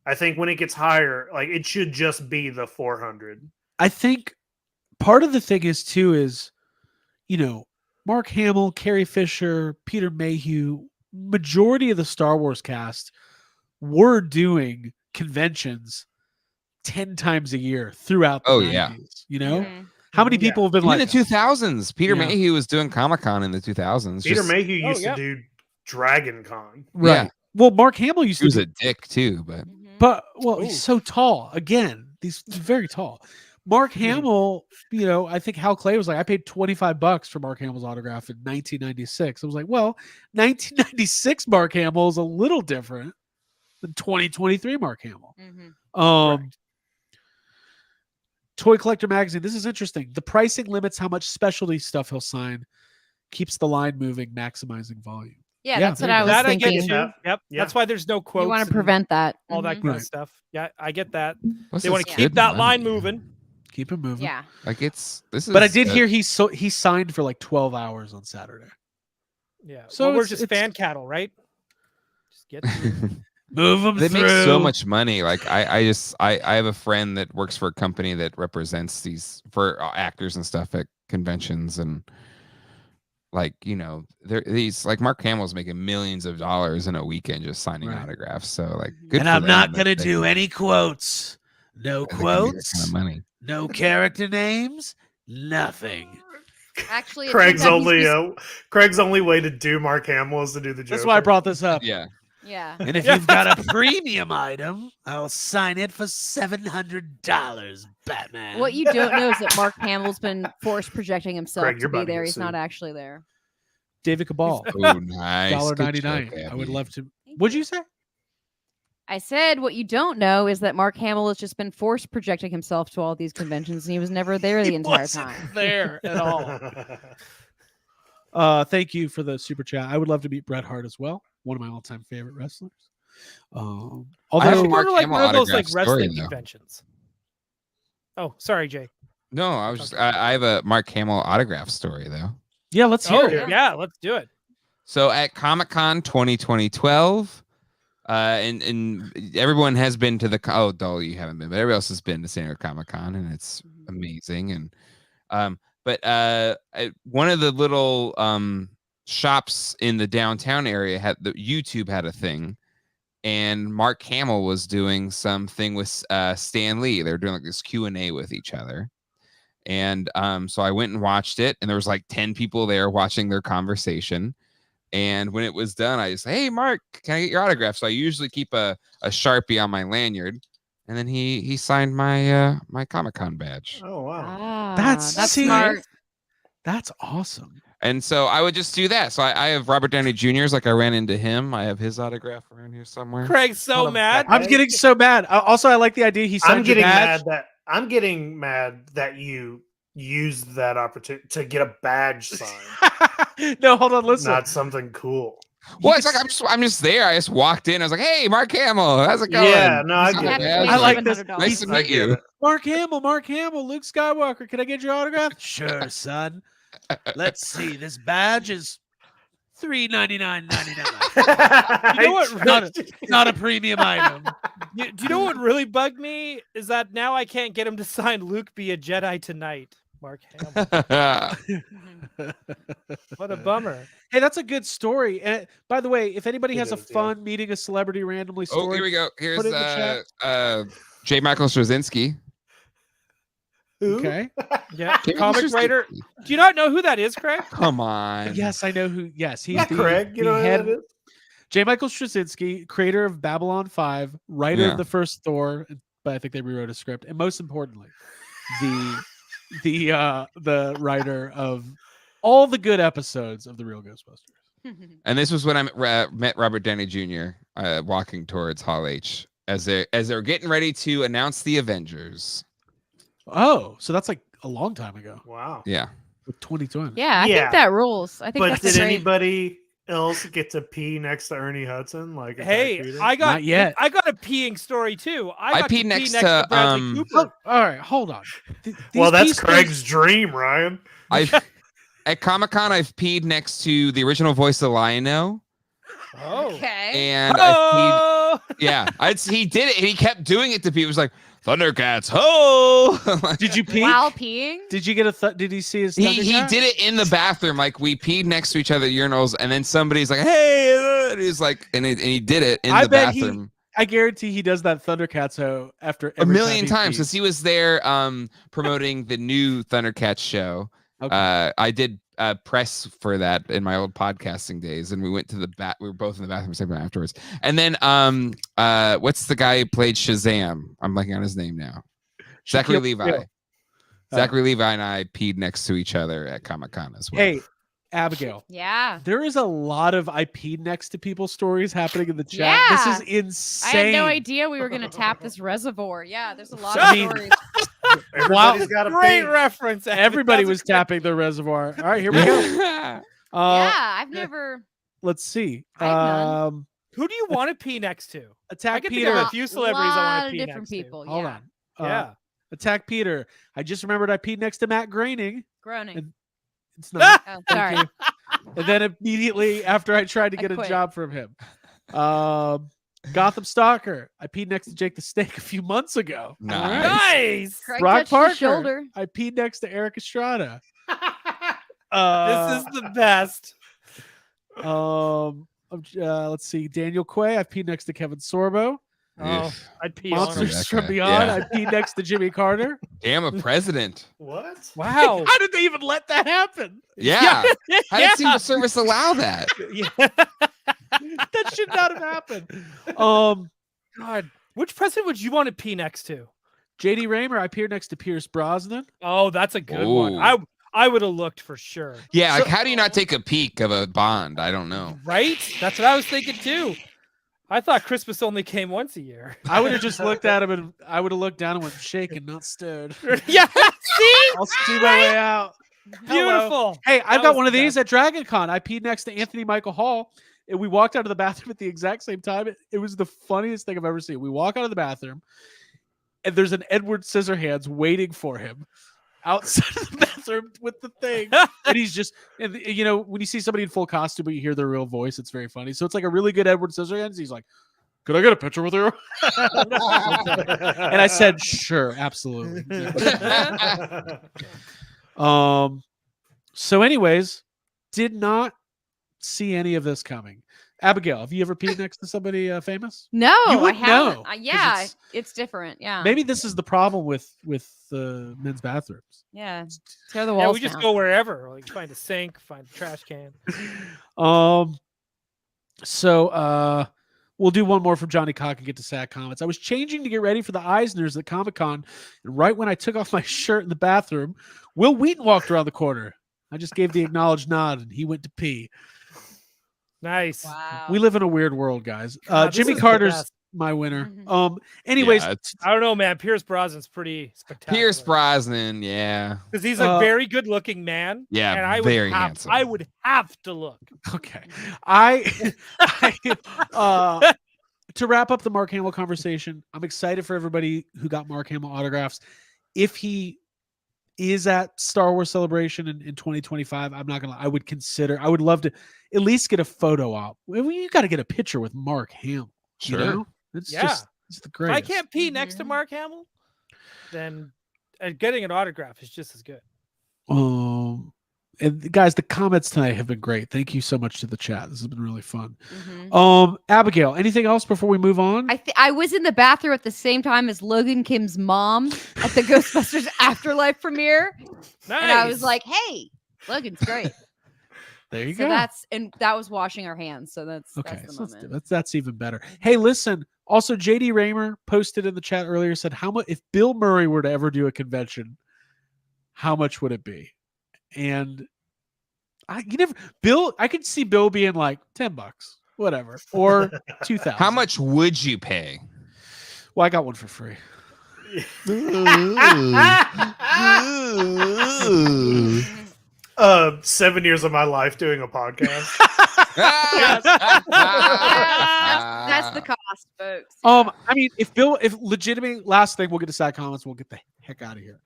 I think when it gets higher, like it should just be the 400. I think part of the thing is too is, you know, Mark Hamill, Carrie Fisher, Peter Mayhew, majority of the Star Wars cast were doing conventions 10 times a year throughout the Oh, 90s, yeah. you know? Mhm. How many Yeah. people have been In like the 2000s, Peter Yeah. Mayhew was doing Comic-Con in the 2000s. Peter just- Mayhew Oh, used yeah. to do Dragon Con. Right. Yeah. Well, Mark Hamill used He was to a dick too, but Mhm. but Ooh. he's so tall. Again, he's very tall. Mark Hamill, you know, I think Hal Clay was like, I paid $25 for Mark Hamill's autograph in 1996. I was like, well, 1996 Mark Hamill is a little different than 2023 Mark Hamill. Mhm. Correct. Toy Collector Magazine. This is interesting. The pricing limits how much specialty stuff he'll sign, keeps the line moving, maximizing volume. Yeah, Yeah, that's what there you I go. was That I get thinking. too. Yeah. Yep. Yeah. That's why there's no quotes. You want and to prevent that. all that Mhm. kind Right. of stuff. Yeah, I get that. What's They want this to keep good that line money? moving. Keep it moving. Yeah. Like this is. But I did hear he signed for like 12 hours on Saturday. Yeah. So So we're it's- just it's- fan cattle, right? Just get through. Move them They through. make so much money. Like I have a friend that works for a company that represents these for actors and stuff at conventions, and like, you know, these like Mark Hamill's making millions of dollars in a weekend just signing Right. autographs. So like, Mhm. good. And for I'm them not that going to they do can- any quotes. No that they can make that quotes. kind of money. No character names. Nothing. Actually, it Craig's turns out he's only just- Craig's only way to do Mark Hamill is to do the Joker. That's why I brought this up. Yeah. Yeah. And if you've got a premium item, I'll sign it for $700, Batman. What you don't know is that Mark Hamill's been force projecting himself Craig, to you're be about to there. get He's not sued. actually there. David Cabal, Oh, nice. Good joke, $1.99. I would Abby. love to. What'd you say? I said what you don't know is that Mark Hamill has just been force projecting himself to all these conventions, and he was never there the He entire wasn't time. there at all. Thank you for the super chat. I would love to meet Bret Hart as well. One of my all-time favorite wrestlers. I have I Although should go Mark to like Hamill one of those like autograph story, wrestling though. conventions. Oh, sorry, Jay. No, I was just, I have a Mark Hamill autograph story though. yeah, let's hear Oh, it. yeah, let's do it. So at Comic-Con 2012, and everyone has been to the Dole, you haven't been, but everybody else has been to San Diego Comic-Con, and it's amazing. And but one of the little shops in the downtown area had YouTube had a thing, and Mark Hamill was doing something with Stan Lee. They were doing like this Q&A with each other. And so I went and watched it, and there was like 10 people there watching their conversation. And when it was done, I just, hey, Mark, can I get your autograph? So I usually keep a Sharpie on my lanyard. And then he signed my my Comic-Con badge. Oh wow. Ah, That's see, smart. That's awesome. And so I would just do that. So I have Robert Downey Jr.'s, like I ran into him. I have his autograph around here somewhere. Craig's so Hold on, mad. I'm getting so mad. Also, I like the idea he signed I'm your getting badge. mad that you used that opportunity to get a badge signed, No, hold on. Listen. not something cool. Well, it's like I'm just there. I just walked in. I was like, hey, Mark Hamill, how's it going? Yeah, no, I He's get like, it. "Yeah, I it's like like, this. Nice to I meet get you. it. Mark Hamill, Luke Skywalker. Can I get your autograph? Sure, son. Let's see. This badge is $399.99. You know what? Not a premium item. Do you know what really bugged me is that now I can't get him to sign Luke be a Jedi tonight. Mark Hamill. What a bummer. Hey, that's a good story. And by the way, if anybody It has a is, yeah. fun meeting a celebrity randomly Oh, story, here we go. Here's Put it in the J. Michael Straczynski. Who? okay. Yeah, J. comic Michael writer. Straczynski. Do you not know who that is, Craig? Come on. Yes, I know who. Yes, he's Yeah, the, Craig, you the know who head. that is? J. Michael Straczynski, creator of Babylon 5, writer Yeah. of the first Thor, but I think they rewrote a script, and most importantly, the writer of all the good episodes of the Real Ghostbusters. And this was when I met Robert Downey Jr. Walking towards Hall H as they're getting ready to announce the Avengers. Oh, so that's like a long time ago. Wow. Yeah. With 2020. Yeah, I Yeah. think that rules. I think But that's did great. anybody else get to pee next to Ernie Hudson? Like, Attack Hey, Peter? I got Not yet. I got a peeing story too. I got to peed pee next to, Bradley Oh, Cooper. all right, hold on. well, that's these Craig's dream, Ryan. At Comic-Con, I've peed next to the original voice of Lion-O. Oh. Okay. And Oh! he did it, and he kept doing it to people. He was like, Thundercats, ho! Did you pee? While peeing? Did you get did he see his He Thundercat? did it in the bathroom. Like, we peed next to each other at urinals, and then somebody's like, hey, and he's like, and he did it in I the bet bathroom. I guarantee he does that Thundercats after A every million time times, because he was there promoting the new Thundercats show. Okay. I did press for that in my old podcasting days, and we went to we were both in the bathroom segment afterwards. And then what's the guy who played Shazam? I'm blanking on his name now. Zachary Shaquille Levi. O'Neal. Zachary Levi and I peed next to each other at Comic-Con as well. Hey, Abigail. Yeah. There is a lot of I peed next to people stories happening in the chat. Yeah. This is I insane. had no idea we were going to tap this reservoir. Yeah, there's a lot I of mean, stories. Everybody's got a Great pee. reference. Ed. Everybody That's was a- tapping the reservoir. All right, here we go. Yeah, I've never. Let's see. I have none. Who do you want to pee next to? I Attack can think Peter. of a few celebrities I lot want of to pee different next people. Hold Yeah. on. Yeah. Attack Peter. I just remembered I peed next to Matt Groening. Groaning. It's not. Oh, Thank sorry. you. And then immediately after I tried to I get a quit. job from him. Gotham Stalker. I peed next to Jake the Snake a few months ago. Nice. Nice. Craig Brock touched Parker. his shoulder. I peed next to Eric Estrada. This is the best. Let's see. Daniel Quay. I peed next to Kevin Sorbo. Oh, Oof. I'd pee on him. Monsters that from guy. Beyond. Yeah. I peed next to Jimmy Carter. Damn, a president. What? Wow. How did they even let that happen? Yeah. How did Secret Service allow that? Yeah. That should not have happened. God, which president would you want to pee next to? JD Raymer. I peed next to Pierce Brosnan. Oh, that's a good one. Ooh. I would have looked for sure. Yeah, like, how do you not take a peek of a Bond? I don't know. Right? That's what I was thinking too. I thought Christmas only came once a year. I would have just looked at him and I would have looked down and went shaken, not stirred. Yeah. See? I'll see my way out. Hello. Beautiful. Hey, I've That got was one of the these at Dragon Con. I peed next to Anthony Michael Hall. And we walked out of the bathroom at the exact same time. It was the funniest thing I've ever seen. We walk out of the bathroom, and there's an Edward Scissorhands waiting for him outside of the bathroom with the thing. And he's just, and you know, when you see somebody in full costume, but you hear their real voice, it's very funny. So it's like a really good Edward Scissorhands. He's like, "Could I get a picture with you?" And I said, "Sure, absolutely." So, anyways, did not see any of this coming. Abigail, have you ever peed next to somebody famous? No, You I would haven't. know, 'cause Yeah, it's- it's different. Yeah. Maybe this is the problem with men's bathrooms. Yeah. Tear the Yeah, walls we just down. go wherever. Like find a sink, find a trash can. So we'll do one more from Johnny Cock and get to sad comments. I was changing to get ready for the Eisners at Comic-Con, and right when I took off my shirt in the bathroom, Will Wheaton walked around the corner. I just gave the acknowledged nod, and he went to pee. Nice. Wow. We live in a weird world, guys. God, this Jimmy is the Carter's best. my winner. Mhm. Anyways, Yeah, it's I don't know, man. Pierce Brosnan's pretty spectacular. Pierce Brosnan, yeah. Because he's a very good looking man. Yeah, and I would very have, handsome. I would have to look. okay. To wrap up the Mark Hamill conversation, I'm excited for everybody who got Mark Hamill autographs. If he is at Star Wars Celebration in 2025, I'm not gonna. I would love to at least get a photo op. You got to get a picture with Mark Hamill. Sure. You know? It's Yeah. just it's the If greatest. I can't pee next to Mhm. Mark Hamill, then getting an autograph is just as good. And guys, the comments tonight have been great. Thank you so much to the chat. This has been really fun. Mhm. Abigail, anything else before we move on? I was in the bathroom at the same time as Logan Kim's mom at the Ghostbusters Afterlife premiere, Nice. and I was like, "Hey, Logan's great." There you So go. that was washing our hands. So that's Okay, the so moment. that's even better. Hey, listen. Also, JD Raymer posted in the chat earlier, said how much if Bill Murray were to ever do a convention, how much would it be? And I could see Bill being like $10, whatever, or 2,000. How much would you pay? Well, I got one for free. 7 years of my life doing a podcast. That's the cost, folks. I mean, if legitimately, last thing, we'll get to side comments. We'll get the heck out of here.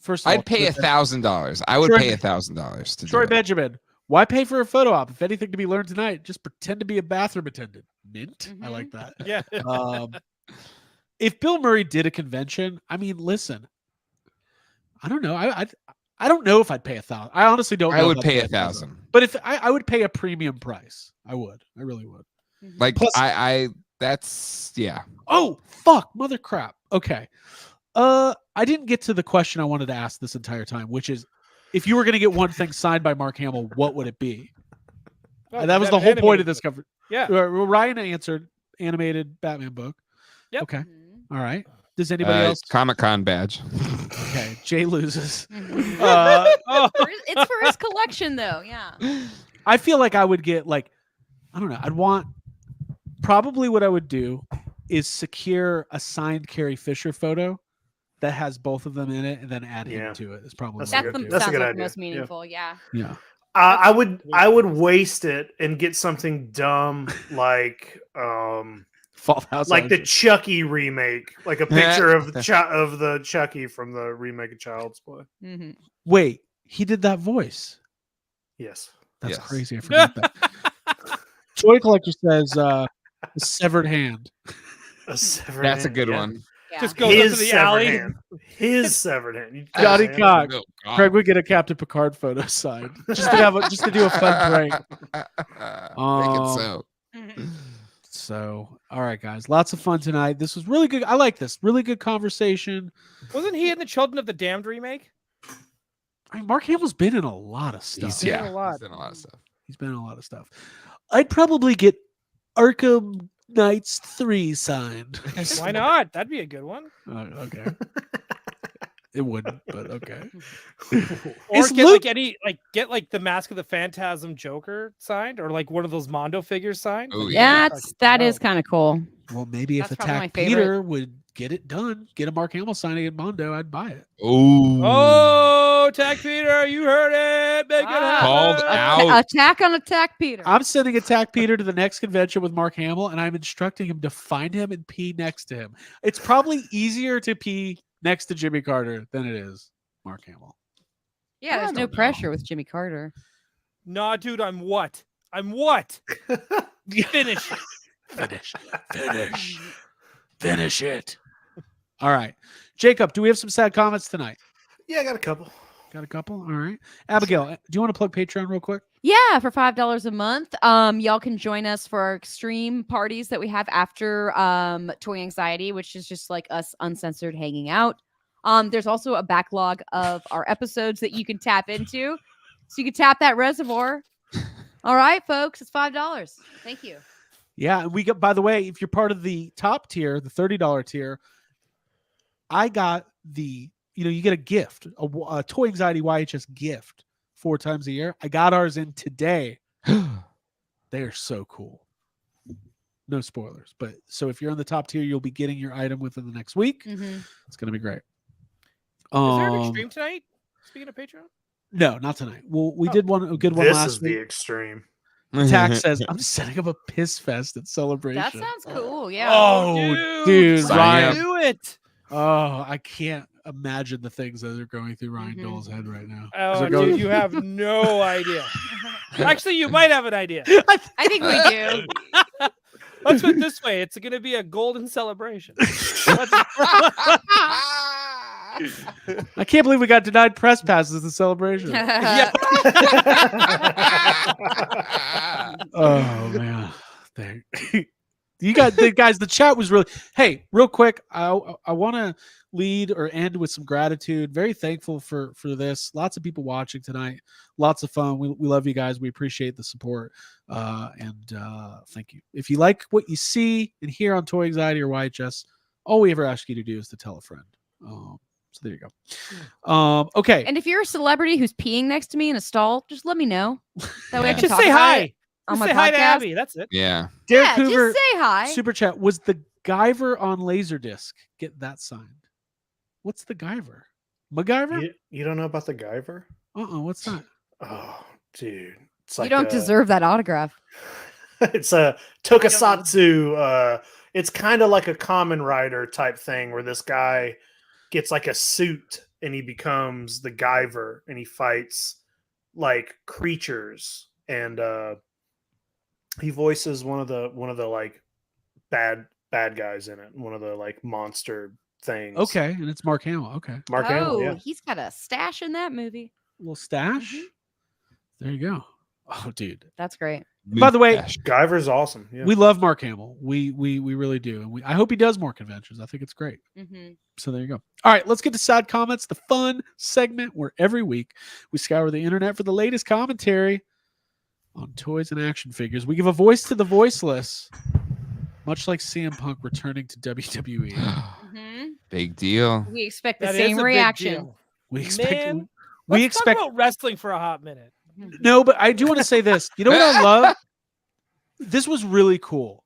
First of all, I'd pay $1,000. I would pay $1,000 to Troy do it. Benjamin. Why pay for a photo op? If anything to be learned tonight, just pretend to be a bathroom attendant. Mint. I like that. Yeah. If Bill Murray did a convention, I mean, listen, I don't know. I don't know if I'd pay $1,000. I honestly don't know. I would if I'd pay $1,000. But if I would pay a premium price, I would. I really would. Like Plus- that's yeah. Oh, fuck, mother crap. Okay. I didn't get to the question I wanted to ask this entire time, which is if you were going to get one thing signed by Mark Hamill, what would it be? Oh, That was the whole point of this cover. Yeah. Ryan answered animated Batman book. Yep. Okay. All right. Does anybody else? Comic-Con badge. Okay. Jay loses. It's for his collection, though. Yeah. I feel like I would get I don't know. Probably what I would do is secure a signed Carrie Fisher photo that has both of them in it and then add him to it. It's probably That's what I a would good- do. that's a Sounds good like idea. the most meaningful. Yeah. Yeah. I would waste it and get something dumb like Fall House. like the Ocean. Chucky remake, like a picture of the Chucky from the remake of Child's Play. Mm-hmm. Wait, he did that voice. Yes. That's Yes. crazy. I forgot that. Toy Collector says a severed hand. A severed That's a hand, good yeah. one. Yeah. Just goes up to His the severed alley. hand. His severed hand. You Johnny just- Cock. Oh, God. Craig would get a Captain Picard photo signed just to do a fun prank. Make it so. So, all right, guys, lots of fun tonight. This was really good. I like this. Really good conversation. Wasn't he in the Children of the Damned remake? I mean, Mark Hamill's been in a lot of stuff. He's, Been in yeah, a lot. he's done a lot of stuff. He's been in a lot of stuff. I'd probably get Arkham Knights 3 signed. Why not? That'd be a good one. Okay. It wouldn't, but okay. Or Is get Luke- get the Mask of the Phantasm Joker signed, or like one of those Mondo figures signed. Oh, Yeah, yeah. that is kind of cool. Well, maybe if That's probably my Attack favorite. Peter would get it done, get a Mark Hamill signing at Mondo, I'd buy it. Oh, Tech Peter, you heard it. Make it Ah. happen. Called out. Attack on Attack Peter. I'm sending Attack Peter to the next convention with Mark Hamill, and I'm instructing him to find him and pee next to him. It's probably easier to pee next to Jimmy Carter than it is Mark Hamill. Yeah, there's I no don't know. pressure with Jimmy Carter. Nah, dude, I'm what? I'm what? Finish it. Finish it. All right. Jacob, do we have some sad comments tonight? Yeah, I got a couple. Got a couple? All right. Abigail, do you want to plug Patreon real quick? Yeah, for $5 a month. Y'all can join us for our extreme parties that we have after Toy Anxiety, which is just like us uncensored hanging out. There's also a backlog of our episodes that you can tap into. So you can tap that reservoir. All right, folks, it's $5. Thank you. Yeah, and we got, by the way, if you're part of the top tier, the $30 tier, I got you get a gift, a Toy Anxiety YHS gift 4 times a year. I got ours in today. They are so cool. No spoilers, but so if you're in the top tier, you'll be getting your item within the next week. Mm-hmm. It's going to be great. Is there an extreme tonight? Speaking of Patreon, No, not tonight. Well, we Oh. did a good one This last is the week. extreme. Tax says, I'm setting up a piss fest at Celebration. That sounds cool. Yeah. Oh, dude, Sign Ryan. up. do it. Oh, I can't imagine the things that are going through Ryan Mhm. Dole's head right now. Oh, They're going- dude, you have no idea. Actually, you might have an idea. I think we do. Let's put it this way: it's going to be a golden celebration. I can't believe we got denied press passes at the Celebration. Yeah. Oh man. There. The chat was really. Hey, real quick, I want to lead or end with some gratitude. Very thankful for this. Lots of people watching tonight. Lots of fun. We love you guys. We appreciate the support. And thank you. If you like what you see and hear on Toy Anxiety or YHS, all we ever ask you to do is to tell a friend. So there you go. Okay. And if you're a celebrity who's peeing next to me in a stall, just let me know. That way I can Just talk say about hi. it on Just my say hi to podcast. Abby. That's it. Yeah. Derek Yeah, Hoover, just say hi. Super Chat, was the Guyver on Laserdisc. Get that signed. What's the Guyver? MacGyver? You don't know about the Guyver? What's that? Oh, dude. It's You like don't deserve that autograph. It's a tokusatsu. It's kind of like a Kamen Rider type thing where this guy gets like a suit and he becomes the Guyver and he fights like creatures and he voices one of the like bad guys in it, one of the like monster things. Okay, and it's Mark Hamill. Okay. Mark Hamill, yeah. He's got a stash in that movie. Little stash. There you go. Oh, dude. That's great. By the way, Guyver's awesome. Yeah. we love Mark Hamill. We really do. And I hope he does more conventions. I think it's great. So there you go. All right, let's get to Sad Comments, the fun segment where every week we scour the internet for the latest commentary on toys and action figures. We give a voice to the voiceless, much like CM Punk returning to WWE. Big deal. We expect the That same is a big reaction. deal. We expect. Man, we let's expect talk about wrestling for a hot minute. No, but I do want to say this. You know what I love? This was really cool.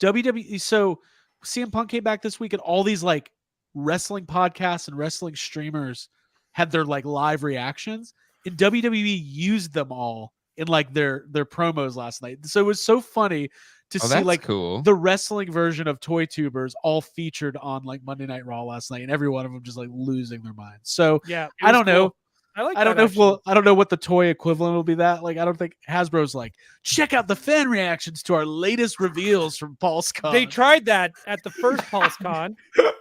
WWE. So CM Punk came back this week, and all these like wrestling podcasts and wrestling streamers had their like live reactions, and WWE used them all in like their promos last night. So it was so funny to see that's like cool. the wrestling version of Toy Tubers all featured on like Monday Night Raw last night, and every one of them just like losing their minds. So Yeah, I don't know. I don't know. I don't know what the toy equivalent will be. That like I don't think Hasbro's like check out the fan reactions to our latest reveals from PulseCon. They tried that at the first PulseCon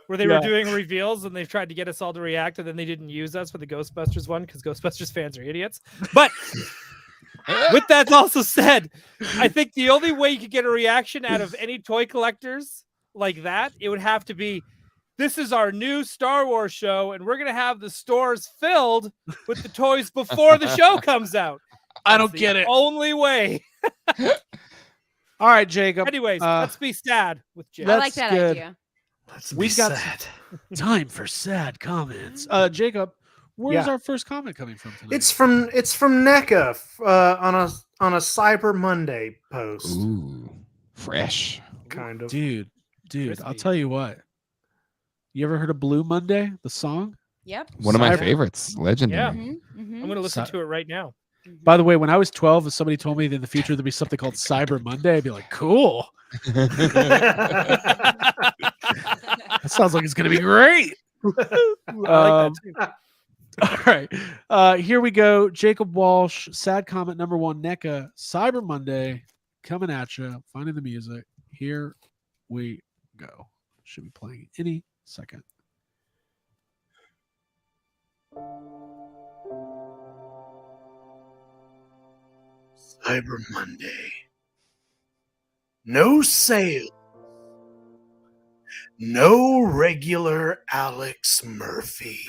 where they Yeah. were doing reveals and they tried to get us all to react, and then they didn't use us for the Ghostbusters one because Ghostbusters fans are idiots. But with that also said, I think the only way you could get a reaction out of any toy collectors like that, it would have to be, this is our new Star Wars show, and we're going to have the stores filled with the toys before the show comes out. I don't get it. Only way. All right, Jacob. Anyways, let's be sad with Jay. I like That's that good. idea. We've got time for sad comments. Jacob, where's our first comment coming from tonight? It's from NECA on a Cyber Monday post. Ooh, fresh. Kind of. Dude, I'll Crispy. tell you what. You ever heard of Blue Monday, the song? Yep. One of my Cyber- favorites. Legendary. Yeah. Mm-hmm. I'm going to listen Cy- to it right now. By the way, when I was 12, if somebody told me that in the future there'd be something called Cyber Monday, I'd be like, cool. That sounds like it's going to be great. I like that too. All right. Here we go. Jacob Walsh, sad comment number 1, NECA, Cyber Monday, coming at you, finding the music. Here we go. Should be playing any second. Cyber Monday. No sale. No regular Alex Murphy.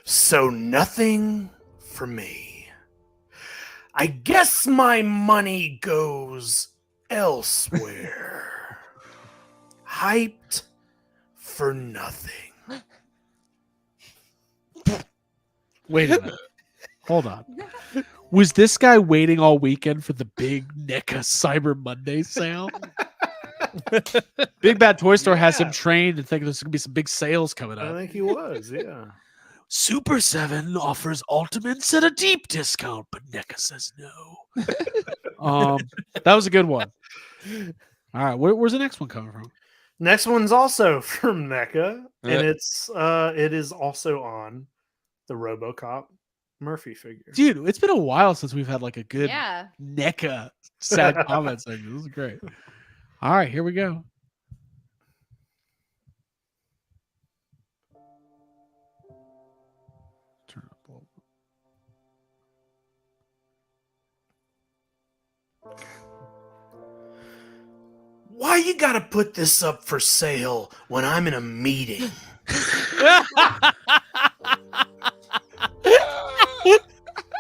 So nothing for me. I guess my money goes elsewhere. Hyped for nothing. Wait a minute. Hold on. Was this guy waiting all weekend for the big NECA Cyber Monday sale? Big Bad Toy Store has him trained and thinking there's going to be some big sales coming I up. think he was, yeah. Super 7 offers Ultimates at a deep discount, but NECA says no. That was a good one. All right, where's the next one coming from? Next one's also from NECA, and it is also on the RoboCop Murphy figure. Dude, it's been a while since we've had like a good Yeah. NECA sad comment section. This is great. All right, here we go. Turn up a little. Why you gotta put this up for sale when I'm in a meeting?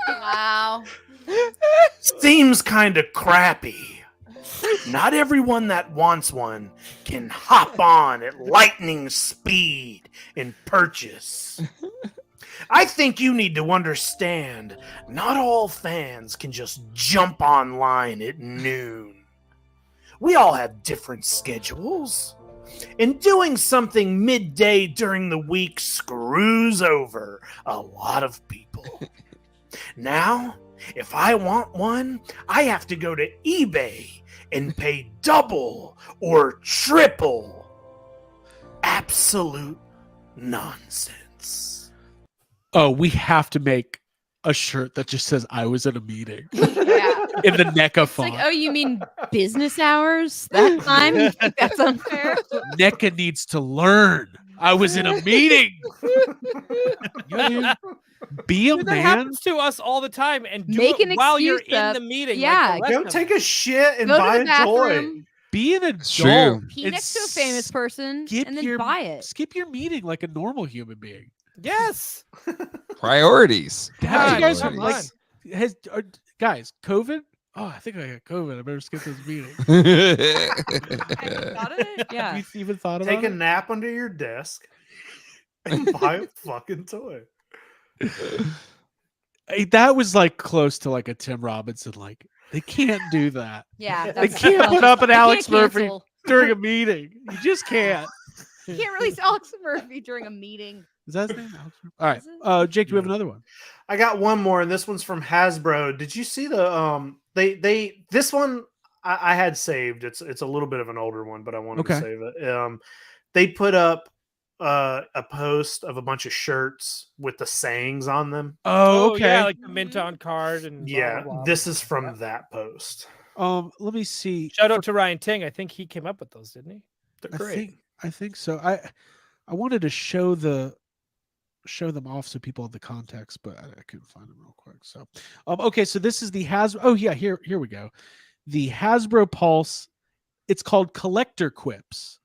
Wow. Seems kind of crappy. Not everyone that wants one can hop on at lightning speed and purchase. I think you need to understand, not all fans can just jump online at noon. We all have different schedules. And doing something midday during the week screws over a lot of people. Now, if I want one, I have to go to eBay and pay double or triple. Absolute nonsense. Oh, we have to make a shirt that just says "I was in a meeting" Yeah. in the NECA It's font. like, oh, you mean business hours that time? You think that's unfair? NECA needs to learn. I was in a meeting. Yeah, dude. Be a That man. happens to us all the time, and do Make it an while you're excuse in up. the meeting. Yeah, like the Go rest take of a shit and Go to buy the a toy. bathroom, Be an adult. true. pee and next to a famous person, skip and then your- buy it. Skip your meeting like a normal human being. Yes. Priorities. Have you guys come like on. guys COVID? Oh, I think I got COVID. I better skip this meeting. Thought of it? Yeah. You even thought about Take a it? nap under your desk and buy a fucking toy. Hey, that was like close to like a Tim Robinson. Like they can't do that Yeah. They that's can't tough. put up an You Alex can't Murphy cancel. during a meeting. You just can't. You can't release Alex Murphy during a meeting. Is that his name? Alex Murphy? All right. Is it? Jake, do we have another one? I got one more, and this one's from Hasbro. Did you see the this one I had saved. It's a little bit of an older one, but I wanted to Okay. save it. They put up a post of a bunch of shirts with the sayings on them. Oh, Oh, okay. yeah, like the mint on card and blah, Yeah, blah, blah. this is from that post. Let me see. Shout out to Ryan Ting. I think he came up with those, didn't he? They're I great. think so. I wanted to show them off so people have the context, but I couldn't find them real quick. So, okay, so this is the Hasbro. Oh yeah, here we go. The Hasbro Pulse. It's called Collector Quips.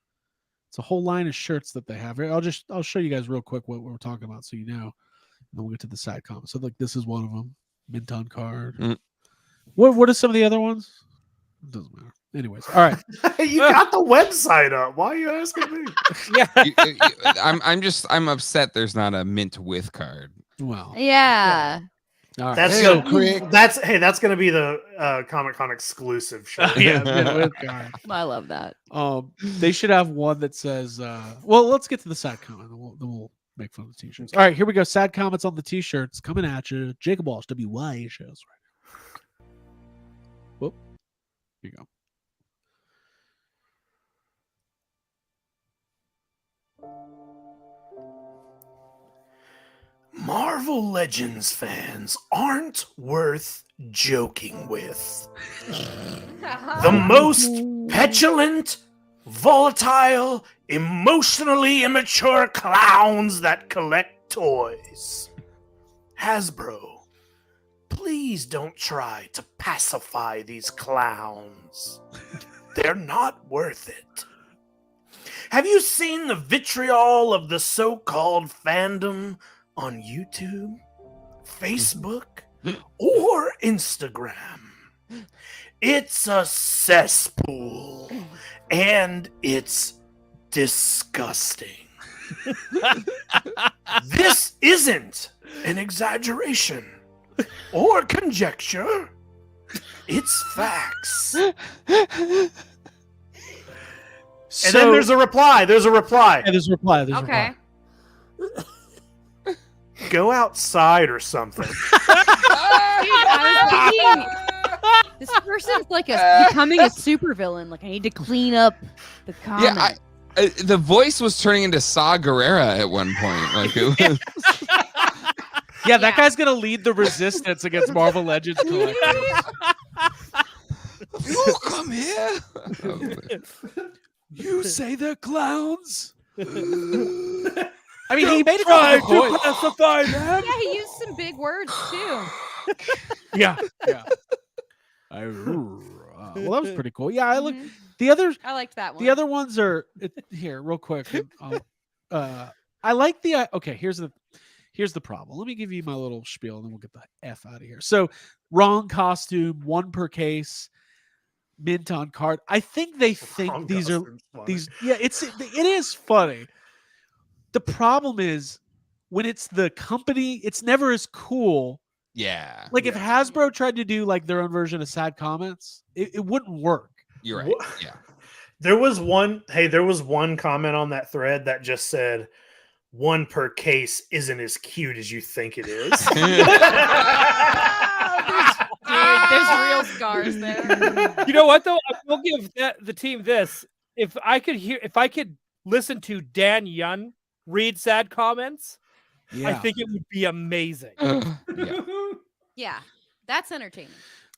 It's a whole line of shirts that they have here. I'll show you guys real quick what we're talking about, so you know. And then we'll get to the side comments. So like this is one of them. Mint on card. Mm. What are some of the other ones? It doesn't matter. Anyways, all right. You got the website up. Why are you asking me? Yeah. I'm upset there's not a mint with card. Well, Yeah. all right. That's Hey, yo, gonna, Craig. that's gonna be the Comic-Con exclusive show. Yeah, mint with card. I love that. They should have one that says, well, let's get to the sad comment. Then we'll make fun of the t-shirts. All right, here we go. Sad comments on the t-shirts coming at you. Jacob Walsh, WYA shows right now. Whoop. Here you go. Marvel Legends fans aren't worth joking with. The most petulant, volatile, emotionally immature clowns that collect toys. Hasbro, please don't try to pacify these clowns. They're not worth it. Have you seen the vitriol of the so-called fandom on YouTube, Facebook, or Instagram? It's a cesspool, and it's disgusting. This isn't an exaggeration or conjecture. It's facts. And then there's a reply. There's a reply. Yeah, there's a reply. There's a Okay. reply. Go outside or something. Dude, I was thinking, this person's like becoming a supervillain. Like, I need to clean up the comment. Yeah, the voice was turning into Saw Gerrera at one point. Like it was, Yeah, that guy's gonna lead the resistance against Marvel Legends collectors. you come here. You say they're clowns? I mean, he made a couple of points. pacify them. Yeah, he used some big words too. Yeah, yeah. Well, that was pretty cool. Yeah, I look. Mhm. The other I liked that one. the other ones are here real quick. I like the okay. Here's the problem. Let me give you my little spiel, and then we'll get the F out of here. So, wrong costume, one per case, mint on card. I think they think Wrong these are costume's funny. these. Yeah, it is funny. The problem is when it's the company, it's never as cool. Yeah, Like if Hasbro tried to do like their own version of sad comments, it wouldn't work. you're right. What? Yeah. There was one comment on that thread that just said, "One per case isn't as cute as you think it is." Dude, there's real scars there. You know what though? I will give the team this. If I could listen to Dan Yun read sad comments, Yeah, I think it would be amazing. Yeah. Yeah, that's entertaining.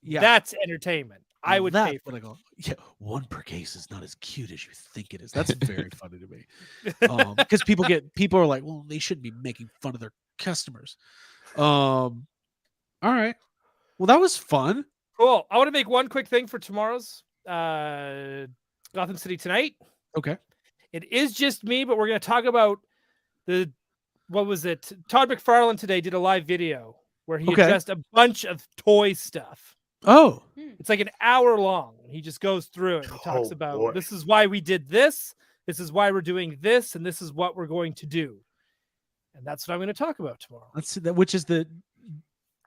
yeah. That's entertainment. I would That's pay for what I it. go. Yeah, one per case is not as cute as you think it is. That's very funny to me. Because people are like, well, they shouldn't be making fun of their customers. All right. Well, that was fun. Cool. I want to make one quick thing for tomorrow's Gotham City Tonight. Okay. It is just me, but we're going to talk about what was it? Todd McFarlane today did a live video where he Okay. addressed a bunch of toy stuff. Oh, It's like an hour long. He just goes through it and talks Oh, about boy. this is why we did this is why we're doing this, and this is what we're going to do. And that's what I'm going to talk about tomorrow. let's see that. Which is the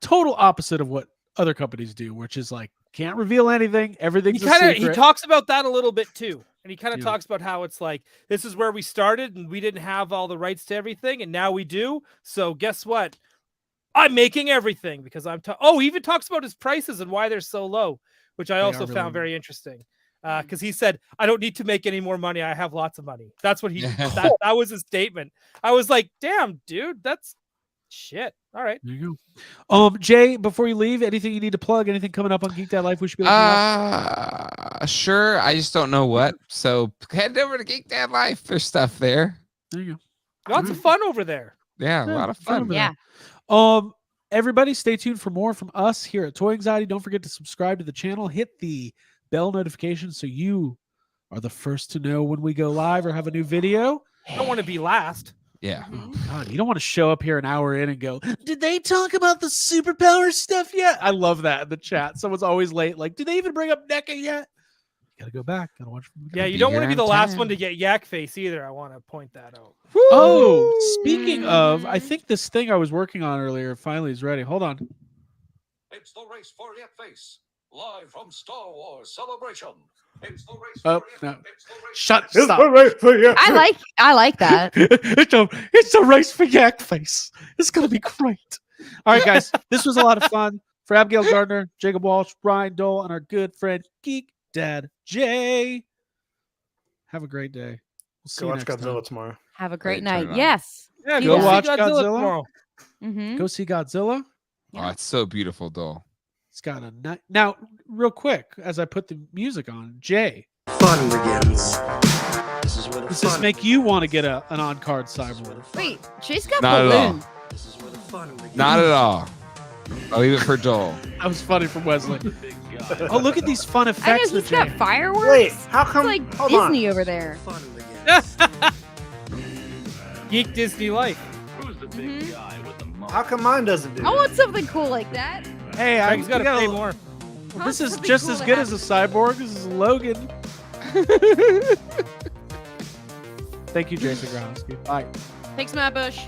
total opposite of what other companies do, which is like can't reveal anything. Everything's He talks about that a little bit too. And he kind of Yeah. talks about how it's like, this is where we started and we didn't have all the rights to everything. And now we do. So guess what? I'm making everything because he even talks about his prices and why they're so low, which I They also are really found low. very interesting. Because he said, I don't need to make any more money. I have lots of money. That's what Yeah. that was his statement. I was like, damn, dude, that's shit. All right. There you go. Jay, before you leave, anything you need to plug? Anything coming up on Geek Dad Life we should be looking at? Sure. I just don't know what. So head over to Geek Dad Life. There's stuff there. There you Lots of fun over there. Yeah, a lot of fun. over Yeah. go. Everybody stay tuned for more from us here at Toy Anxiety. Don't forget to subscribe to the channel. Hit the bell notification so you are the first to know when we go live or have a new video. I don't want to be last. Yeah. Oh, God, you don't want to show up here an hour in and go, did they talk about the superpower stuff yet? I love that in the chat. Someone's always late. Like, did they even bring up NECA yet? Got to go back. Got to watch from the Yeah, beginning. you don't want to here be the on last time. one to get yak face either. I want to point that out. Oh, speaking of, I think this thing I was working on earlier finally is ready. Hold on. It's the race for Yak Face, live from Star Wars Celebration. It's the race Oh, for no. Yak It's the race Shut It's stop. the race for you. I like that. it's a race for Yak Face. It's gonna be great. All right, guys, this was a lot of fun. For Abigail Gardner, Jacob Walsh, Brian Dole, and our good friend Geek Dad Jay. Have a great day. We'll see Go you watch next Godzilla time. tomorrow. Have a great Great turn night. on. Yes. Yeah, Do go that. watch see Godzilla. tomorrow. Mm-hmm. Go see Godzilla. Oh, it's so beautiful, Dole. It's got a now, real quick, as I put the music on, Jay, Fun begins. This is where the does fun this make you want to get an on-card This is where cyborg? the fun- Wait, she's got Not at all. balloon. This is where the fun begins. Not at all. I'll leave it for Dole. That was funny from Wesley. The big guy. Oh, look at these fun I know effects he's that got Jay. fireworks. Wait, how It's come? like hold Disney on. over there. Fun begins. Geek Disney life. Who's the big guy with the muscle? How come mine doesn't do I it? want something cool like that. Hey, Craig's got to gotta- pay more. Well, this is Something just cool as to good have. as a cyborg. This is Logan. Thank you, Jason Growski. Bye. Thanks, Matt Bush.